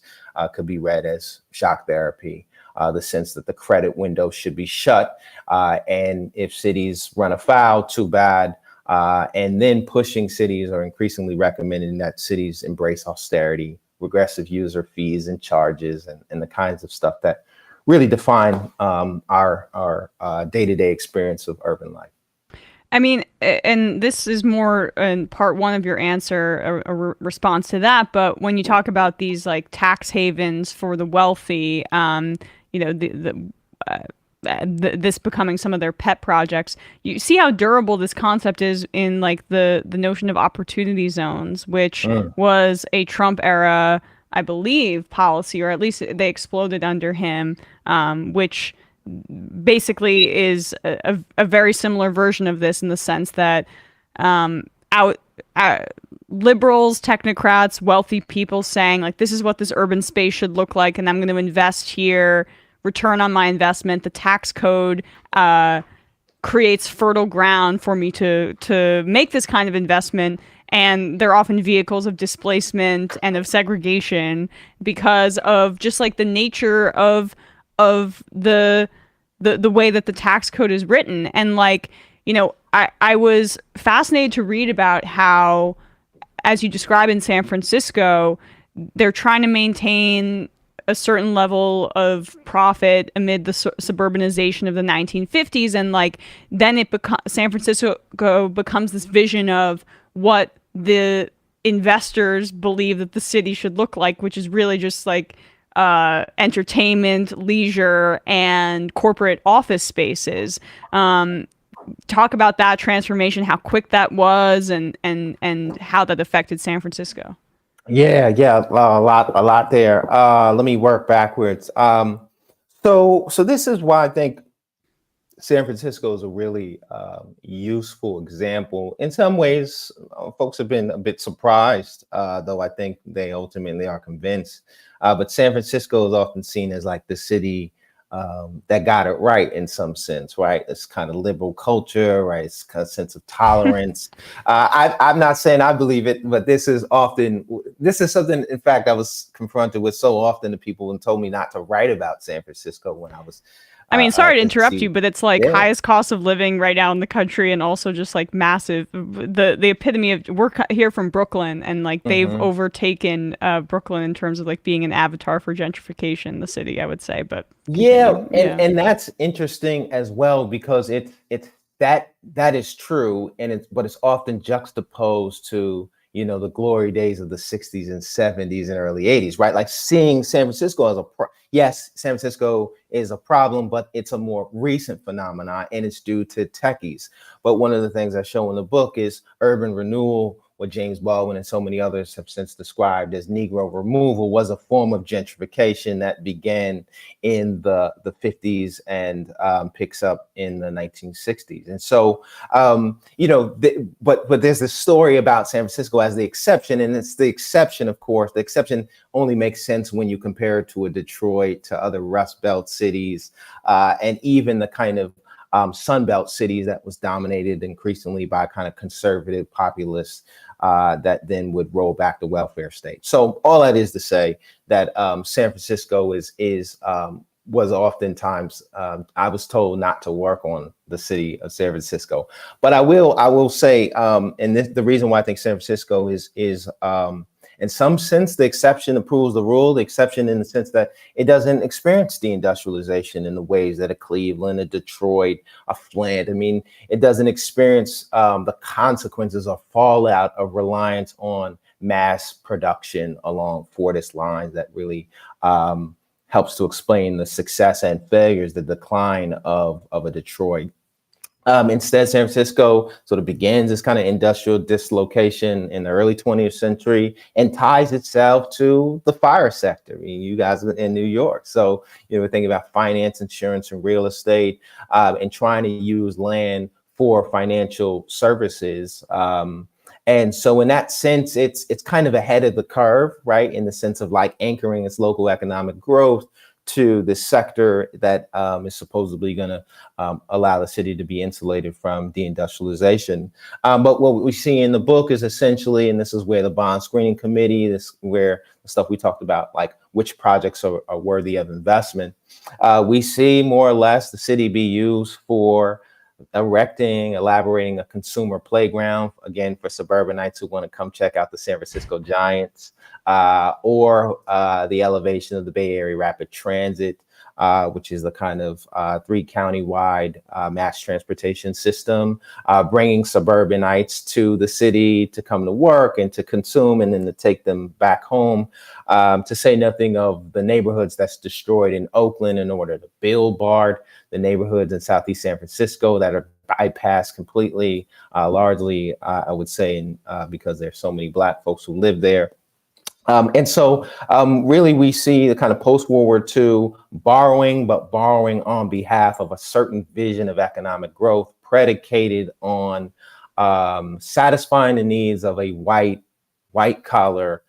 could be read as shock therapy. The sense that the credit window should be shut, and if cities run afoul, too bad. And then pushing cities, or increasingly recommending that cities embrace austerity, regressive user fees and charges, and the kinds of stuff that really define our day-to-day experience of urban life. I mean, and this is more in part one of your answer, a response to that. But when you talk about these like tax havens for the wealthy, this becoming some of their pet projects, you see how durable this concept is in like the notion of opportunity zones, which was a Trump era, I believe, policy, or at least they exploded under him, which basically is a very similar version of this in the sense that liberals, technocrats, wealthy people saying like, this is what this urban space should look like, and I'm going to invest here, return on my investment. The tax code creates fertile ground for me to make this kind of investment, and they're often vehicles of displacement and of segregation because of just like the nature of the way that the tax code is written. And like, I was fascinated to read about how, as you describe in San Francisco, they're trying to maintain a certain level of profit amid the suburbanization of the 1950s, and like then San Francisco becomes this vision of what the investors believe that the city should look like, which is really just like entertainment, leisure, and corporate office spaces. Talk about that transformation, how quick that was, and how that affected San Francisco. Yeah, a lot there. Let me work backwards. So this is why I think San Francisco is a really useful example. In some ways, folks have been a bit surprised, though I think they ultimately are convinced. But San Francisco is often seen as like the city that got it right in some sense, right? It's kind of liberal culture, right? It's kind of sense of tolerance. I'm not saying I believe it, but this is something, in fact, I was confronted with so often to people and told me not to write about San Francisco when I was I mean, sorry to to interrupt see. you, but it's like Yeah. highest cost of living right now in the country, and also just like massive. The epitome of here from Brooklyn, and like they've Mhm. overtaken Brooklyn in terms of like being an avatar for gentrification in the city, I would say. But Yeah, continue. and that's interesting as well because it's that is true, and it's often juxtaposed to the glory days of the 60s and 70s and early 80s, right? Like seeing San Francisco as yes, San Francisco is a problem, but it's a more recent phenomenon, and it's due to techies. But one of the things I show in the book is urban renewal, what James Baldwin and so many others have since described as Negro removal, was a form of gentrification that began in the 50s and picks up in the 1960s. And so, but there's this story about San Francisco as the exception, and it's the exception, of course. The exception only makes sense when you compare it to a Detroit, to other Rust Belt cities, and even the kind of Sunbelt cities that was dominated increasingly by kind of conservative populists that then would roll back the welfare state. So all that is to say that San Francisco was oftentimes I was told not to work on the city of San Francisco, but I will say, and the reason why I think San Francisco is in some sense, the exception that proves the rule, the exception in the sense that it doesn't experience deindustrialization in the ways that a Cleveland, a Detroit, a Flint. I mean, it doesn't experience the consequences or fallout of reliance on mass production along Fortis lines that really helps to explain the success and failures, the decline of a Detroit. Instead, San Francisco sort of begins this kind of industrial dislocation in the early 20th century and ties itself to the fire sector. I mean, you guys are in New York, so we're thinking about finance, insurance, and real estate, and trying to use land for financial services. And so in that sense, it's kind of ahead of the curve, right? In the sense of like anchoring its local economic growth to the sector that is supposedly going to allow the city to be insulated from deindustrialization. But what we see in the book is essentially, and this is where the bond screening committee, where the stuff we talked about, like which projects are worthy of investment, we see more or less the city be used for elaborating a consumer playground, again, for suburbanites who want to come check out the San Francisco Giants, or the elevation of the Bay Area Rapid Transit, which is the kind of 3 county-wide mass transportation system, bringing suburbanites to the city to come to work and to consume and then to take them back home, to say nothing of the neighborhoods that's destroyed in Oakland in order to build BART, the neighborhoods in Southeast San Francisco that are bypassed completely, largely, I would say, because there's so many Black folks who live there. And so really we see the kind of post-World War II borrowing on behalf of a certain vision of economic growth predicated on satisfying the needs of a white collar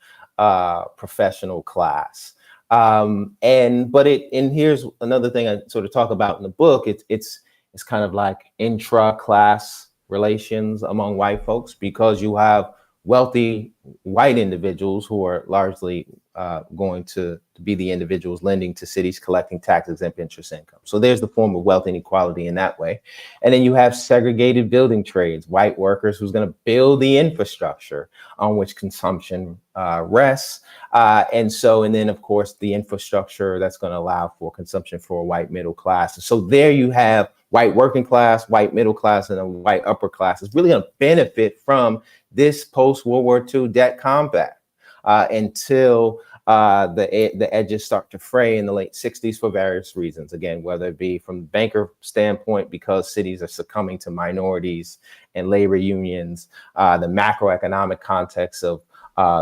professional class. And here's another thing I sort of talk about in the book. It's kind of like intra-class relations among white folks, because you have wealthy white individuals who are largely going to be the individuals lending to cities, collecting tax-exempt interest income. So there's the form of wealth inequality in that way. And then you have segregated building trades, white workers who's going to build the infrastructure on which consumption rests. And then, of course, the infrastructure that's going to allow for consumption for a white middle class. And so there you have white working class, white middle class, and a white upper class is really going to benefit from this post-World War II debt compact until the edges start to fray in the late 60s for various reasons. Again, whether it be from the banker standpoint, because cities are succumbing to minorities and labor unions, the macroeconomic context of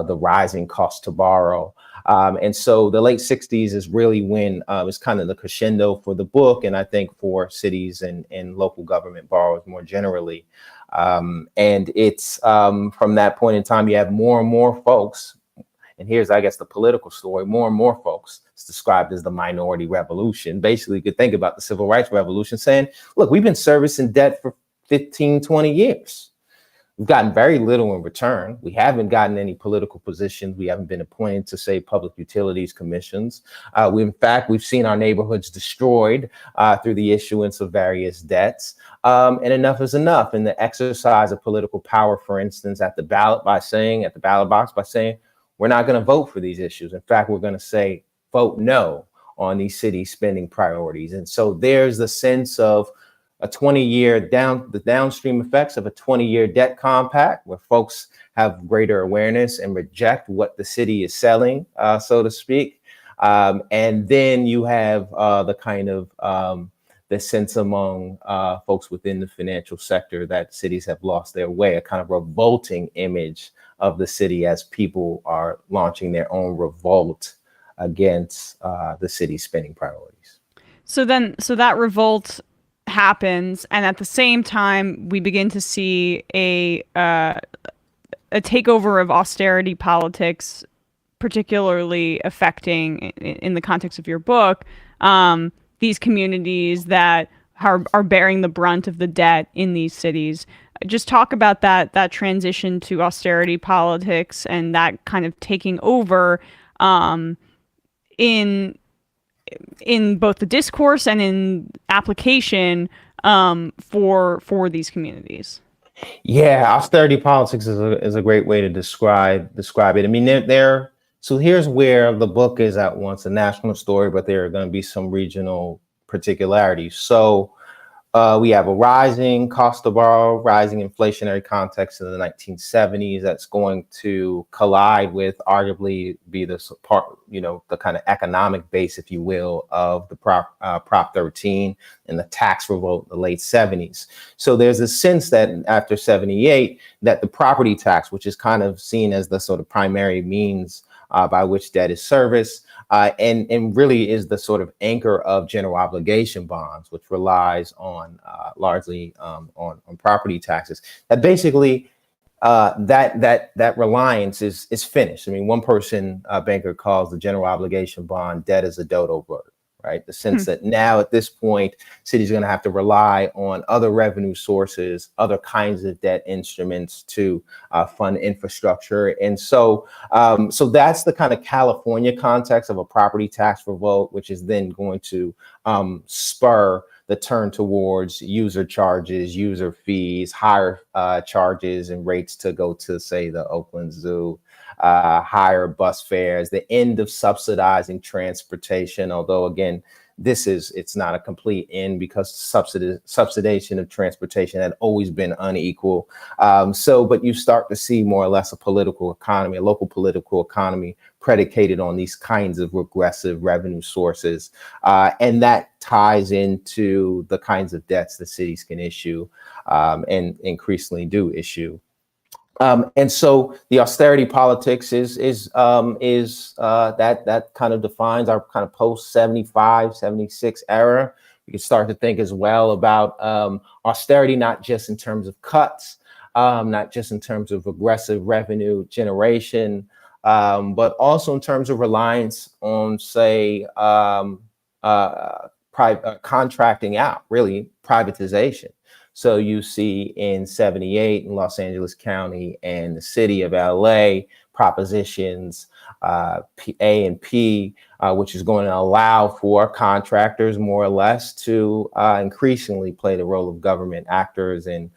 the rising cost to borrow. And so the late 60s is really when it's kind of the crescendo for the book, and I think for cities and local government borrowers more generally. And it's from that point in time, you have more and more folks, and here's, I guess, the political story, more and more folks, it's described as the minority revolution. Basically, you could think about the civil rights revolution saying, look, we've been servicing debt for 15, 20 years. We've gotten very little in return. We haven't gotten any political positions. We haven't been appointed to, say, public utilities commissions. In fact, we've seen our neighborhoods destroyed through the issuance of various debts. And enough is enough. In the exercise of political power, for instance, at the ballot box by saying, we're not going to vote for these issues. In fact, we're going to say, vote no on these city spending priorities. And so there's the sense of a 20-year the downstream effects of a 20-year debt compact, where folks have greater awareness and reject what the city is selling, so to speak. And then you have the kind of the sense among folks within the financial sector that cities have lost their way, a kind of revolting image of the city as people are launching their own revolt against the city's spending priorities. So that revolt happens, and at the same time, we begin to see a takeover of austerity politics, particularly affecting, in the context of your book, these communities that are bearing the brunt of the debt in these cities. Just talk about that transition to austerity politics and that kind of taking over in both the discourse and in application for these communities. Yeah, austerity politics is a great way to describe it. I mean, so here's where the book is at once a national story, but there are going to be some regional particularities. So we have a rising cost to borrow, rising inflationary context in the 1970s that's going to collide with arguably be the kind of economic base, if you will, of the Prop 13 and the tax revolt in the late 70s. So there's a sense that after 78, that the property tax, which is kind of seen as the sort of primary means by which debt is serviced, and really is the sort of anchor of general obligation bonds, which relies on largely on property taxes. That basically that reliance is finished. I mean, one banker calls the general obligation bond debt as a dodo bird, right? The sense that now at this point, cities are going to have to rely on other revenue sources, other kinds of debt instruments to fund infrastructure. And so that's the kind of California context of a property tax revolt, which is then going to spur the turn towards user charges, user fees, higher charges and rates to go to, say, the Oakland Zoo, higher bus fares, the end of subsidizing transportation, although again, it's not a complete end because subsidization of transportation had always been unequal. But you start to see more or less a local political economy predicated on these kinds of regressive revenue sources. And that ties into the kinds of debts that cities can issue and increasingly do issue. And so the austerity politics is that kind of defines our kind of post 75, 76 era. You can start to think as well about austerity, not just in terms of cuts, not just in terms of aggressive revenue generation, but also in terms of reliance on, say, contracting out, really privatization. So you see in 78 in Los Angeles County and the city of LA propositions A and P, which is going to allow for contractors more or less to increasingly play the role of government actors in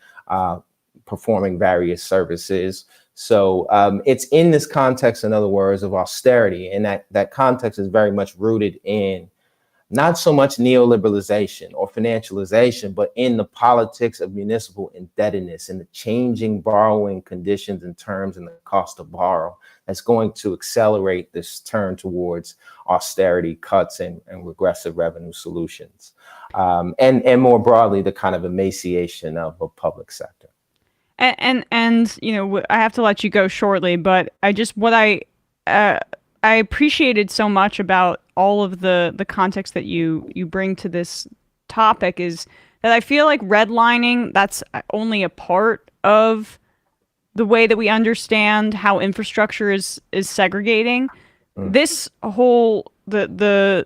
performing various services. So it's in this context, in other words, of austerity. And that context is very much rooted in not so much neoliberalization or financialization, but in the politics of municipal indebtedness and the changing borrowing conditions and terms and the cost to borrow that's going to accelerate this turn towards austerity cuts and regressive revenue solutions. And more broadly, the kind of emaciation of a public sector. And I have to let you go shortly, but I appreciated so much about all of the context that you bring to this topic is that I feel like redlining, that's only a part of the way that we understand how infrastructure is segregating. This whole the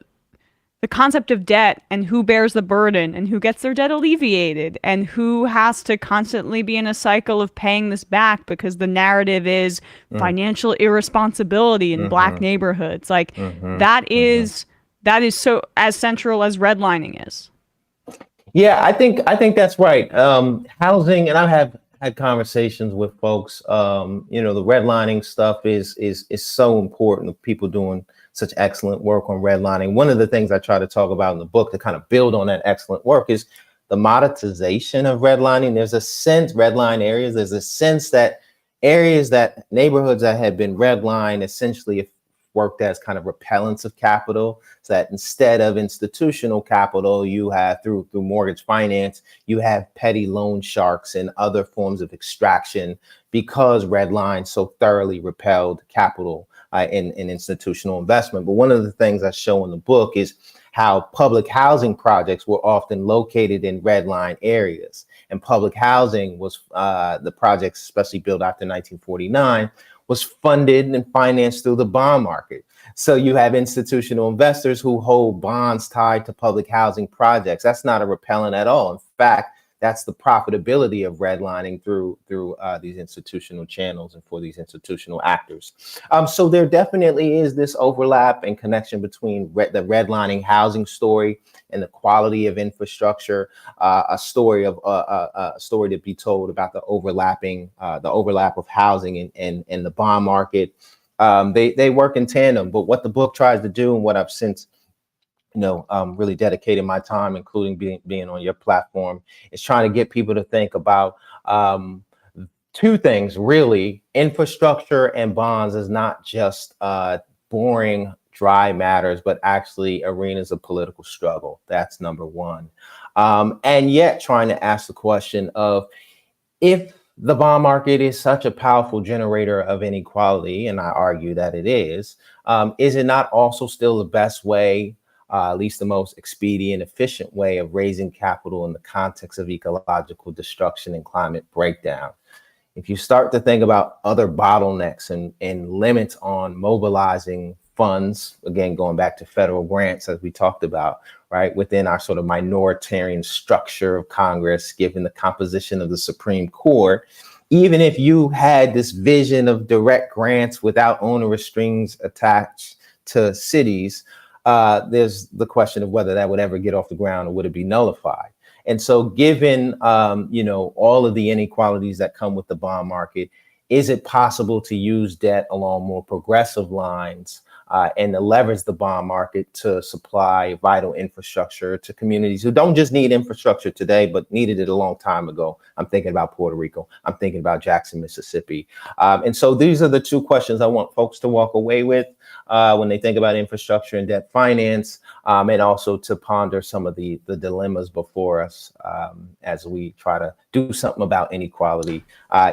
the concept of debt and who bears the burden and who gets their debt alleviated and who has to constantly be in a cycle of paying this back because the narrative is financial irresponsibility in black neighborhoods. Like that is so as central as redlining is. Yeah, I think that's right. Housing, and I have had conversations with folks. The redlining stuff is so important. People doing such excellent work on redlining. One of the things I try to talk about in the book to kind of build on that excellent work is the monetization of redlining. There's a sense, redline areas, there's a sense that neighborhoods that had been redlined essentially have worked as kind of repellents of capital, so that instead of institutional capital, you have through mortgage finance, you have petty loan sharks and other forms of extraction because redline so thoroughly repelled capital in institutional investment. But one of the things I show in the book is how public housing projects were often located in redline areas. And public housing was the projects, especially built after 1949, was funded and financed through the bond market. So you have institutional investors who hold bonds tied to public housing projects. That's not a repellent at all. In fact, that's the profitability of redlining through these institutional channels and for these institutional actors. So there definitely is this overlap and connection between the redlining housing story and the quality of infrastructure. A story to be told about the overlap of housing and the bond market. They work in tandem. But what the book tries to do, and what I've since really dedicated my time, including being on your platform, is trying to get people to think about two things, really. Infrastructure and bonds is not just boring, dry matters, but actually arenas of political struggle. That's number one. And yet trying to ask the question of, if the bond market is such a powerful generator of inequality, and I argue that it is it not also still the best way, at least the most expedient, efficient way of raising capital in the context of ecological destruction and climate breakdown? If you start to think about other bottlenecks and limits on mobilizing funds, again, going back to federal grants, as we talked about, right, within our sort of minoritarian structure of Congress, given the composition of the Supreme Court, even if you had this vision of direct grants without onerous strings attached to cities, there's the question of whether that would ever get off the ground or would it be nullified. And so given, all of the inequalities that come with the bond market, is it possible to use debt along more progressive lines and to leverage the bond market to supply vital infrastructure to communities who don't just need infrastructure today, but needed it a long time ago? I'm thinking about Puerto Rico. I'm thinking about Jackson, Mississippi. And so these are the two questions I want folks to walk away with when they think about infrastructure and debt finance, and also to ponder some of the dilemmas before us as we try to do something about inequality,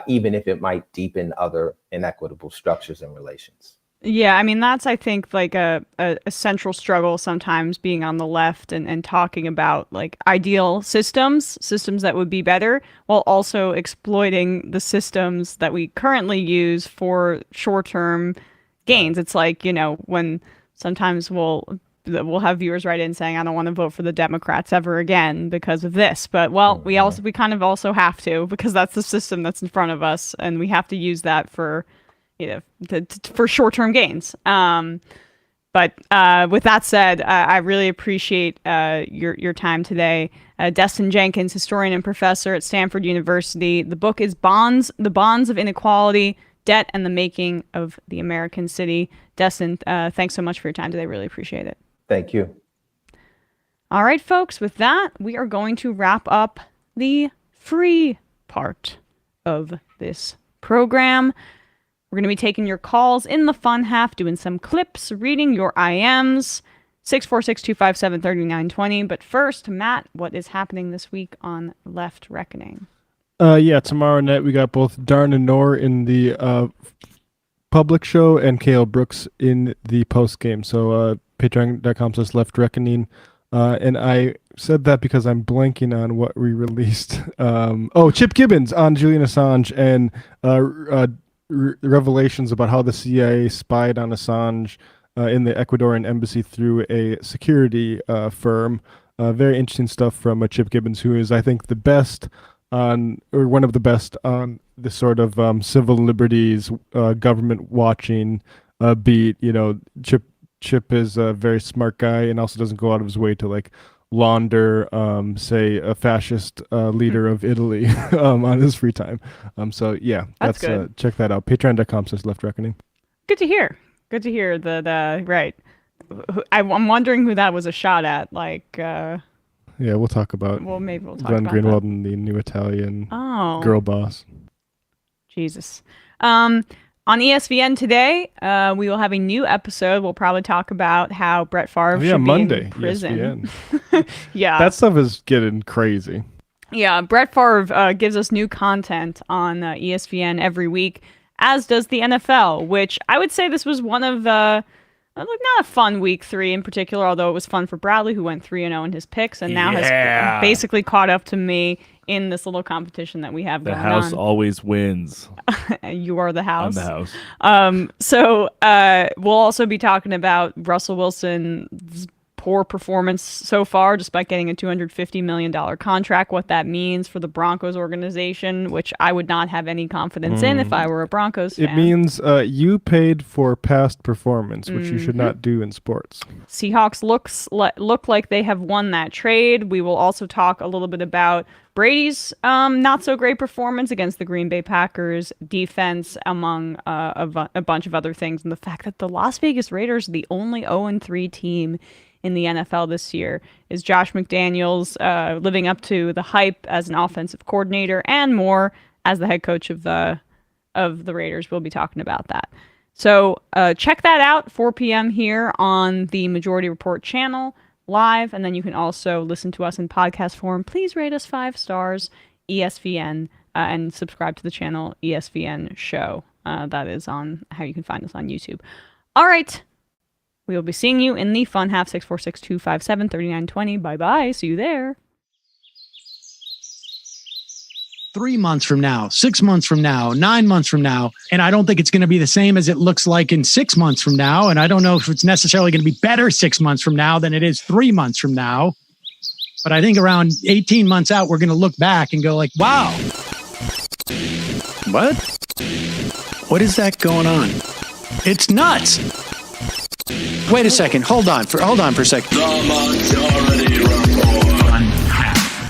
even if it might deepen other inequitable structures and relations. Yeah, I mean, that's, I think, like a central struggle sometimes, being on the left and talking about like ideal systems that would be better, while also exploiting the systems that we currently use for short-term gains. It's like, when sometimes we'll have viewers write in saying, I don't want to vote for the Democrats ever again because of this. But we kind of also have to, because that's the system that's in front of us, and we have to use that for for short-term gains. But with that said, I really appreciate your time today. Destin Jenkins, historian and professor at Stanford University. The book is The Bonds of Inequality, Debt and the Making of the American City. Destin, thanks so much for your time today. Really appreciate it. Thank you. All right, folks, with that, we are going to wrap up the free part of this program. We're going to be taking your calls in the fun half, doing some clips, reading your IMs, 646-257-3920. But first, Matt, what is happening this week on Left Reckoning? Tomorrow night we got both Darn and Nor in the public show and K.L. Brooks in the post game. So patreon.com/Left Reckoning. And I said that because I'm blanking on what we released. Chip Gibbons on Julian Assange and revelations about how the CIA spied on Assange in the Ecuadorian embassy through a security firm. Very interesting stuff from Chip Gibbons, who is, I think, the best on, or one of the best on, the sort of civil liberties, government watching beat. You know, Chip is a very smart guy and also doesn't go out of his way to like launder, say, a fascist leader of Italy on his free time. So yeah, that's good. Check that out. Patreon.com/Left Reckoning. Good to hear. Good to hear that. Right. I'm wondering who that was a shot at. Like. Yeah, we'll talk about. Well, maybe we'll talk Glenn about Greenwald that. and the new Italian girl boss. Jesus. On ESPN today, we will have a new episode. We'll probably talk about how Brett Favre should be in prison. ESPN. Yeah. That stuff is getting crazy. Yeah, Brett Favre gives us new content on ESPN every week, as does the NFL, which I would say this was one of not a fun week 3 in particular, although it was fun for Bradley, who went 3-0 in his picks and now has basically caught up to me in this little competition that we have going on. The house always wins. You are the house. I'm the house. So we'll also be talking about Russell Wilson's poor performance so far, despite getting a $250 million contract, what that means for the Broncos organization, which I would not have any confidence in if I were a Broncos fan. It means you paid for past performance, which you should not do in sports. Seahawks look like they have won that trade. We will also talk a little bit about Brady's not so great performance against the Green Bay Packers defense, among a bunch of other things, and the fact that the Las Vegas Raiders are the only 0-3 team in the NFL this year. Is Josh McDaniels living up to the hype as an offensive coordinator, and more as the head coach of the Raiders? We'll be talking about that. So check that out, 4 p.m. here on the Majority Report channel live, and then you can also listen to us in podcast form. Please rate us 5 stars, ESPN, and subscribe to the channel ESPN Show. That is on how you can find us on YouTube. All right. We will be seeing you in the fun half, 646-257-3920. Bye-bye. See you there. 3 months from now, 6 months from now, 9 months from now. And I don't think it's going to be the same as it looks like in 6 months from now. And I don't know if it's necessarily going to be better 6 months from now than it is 3 months from now. But I think around 18 months out, we're going to look back and go like, wow. What? What is that going on? It's nuts. Wait a second. Hold on for a second. The Majority Report.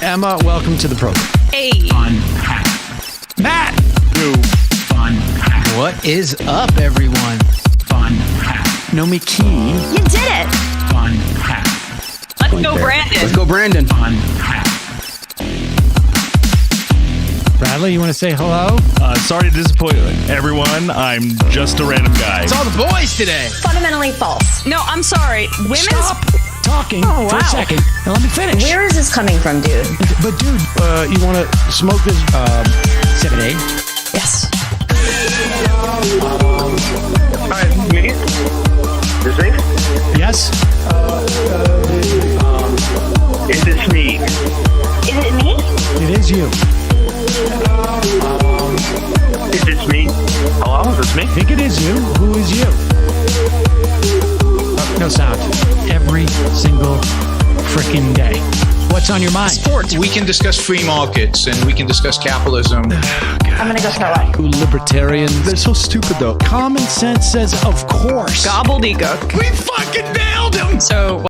Emma, welcome to the program. Hey. Matt. Fun. What is up, everyone? Fun. Nomi Key. You did it. Fun. Let's go, Brandon. Let's go, Brandon. Fun. Bradley, you want to say hello? Sorry to disappoint everyone. I'm just a random guy. It's all the boys today. Fundamentally false. No, I'm sorry. Women's... Stop talking for a second and let me finish. Where is this coming from, dude? But dude, you want to smoke this 7A? Yes. Hi, me? Is it? Yes. Is this me? Is it me? It is you. Is this me? Hello? Is this me? I think it is you. Who is you? No sound. Every single freaking day. What's on your mind? Sports. We can discuss free markets and we can discuss capitalism. I'm gonna go start life. Libertarians. They're so stupid, though. Common sense says, of course. Gobbledygook. We fucking nailed him. So...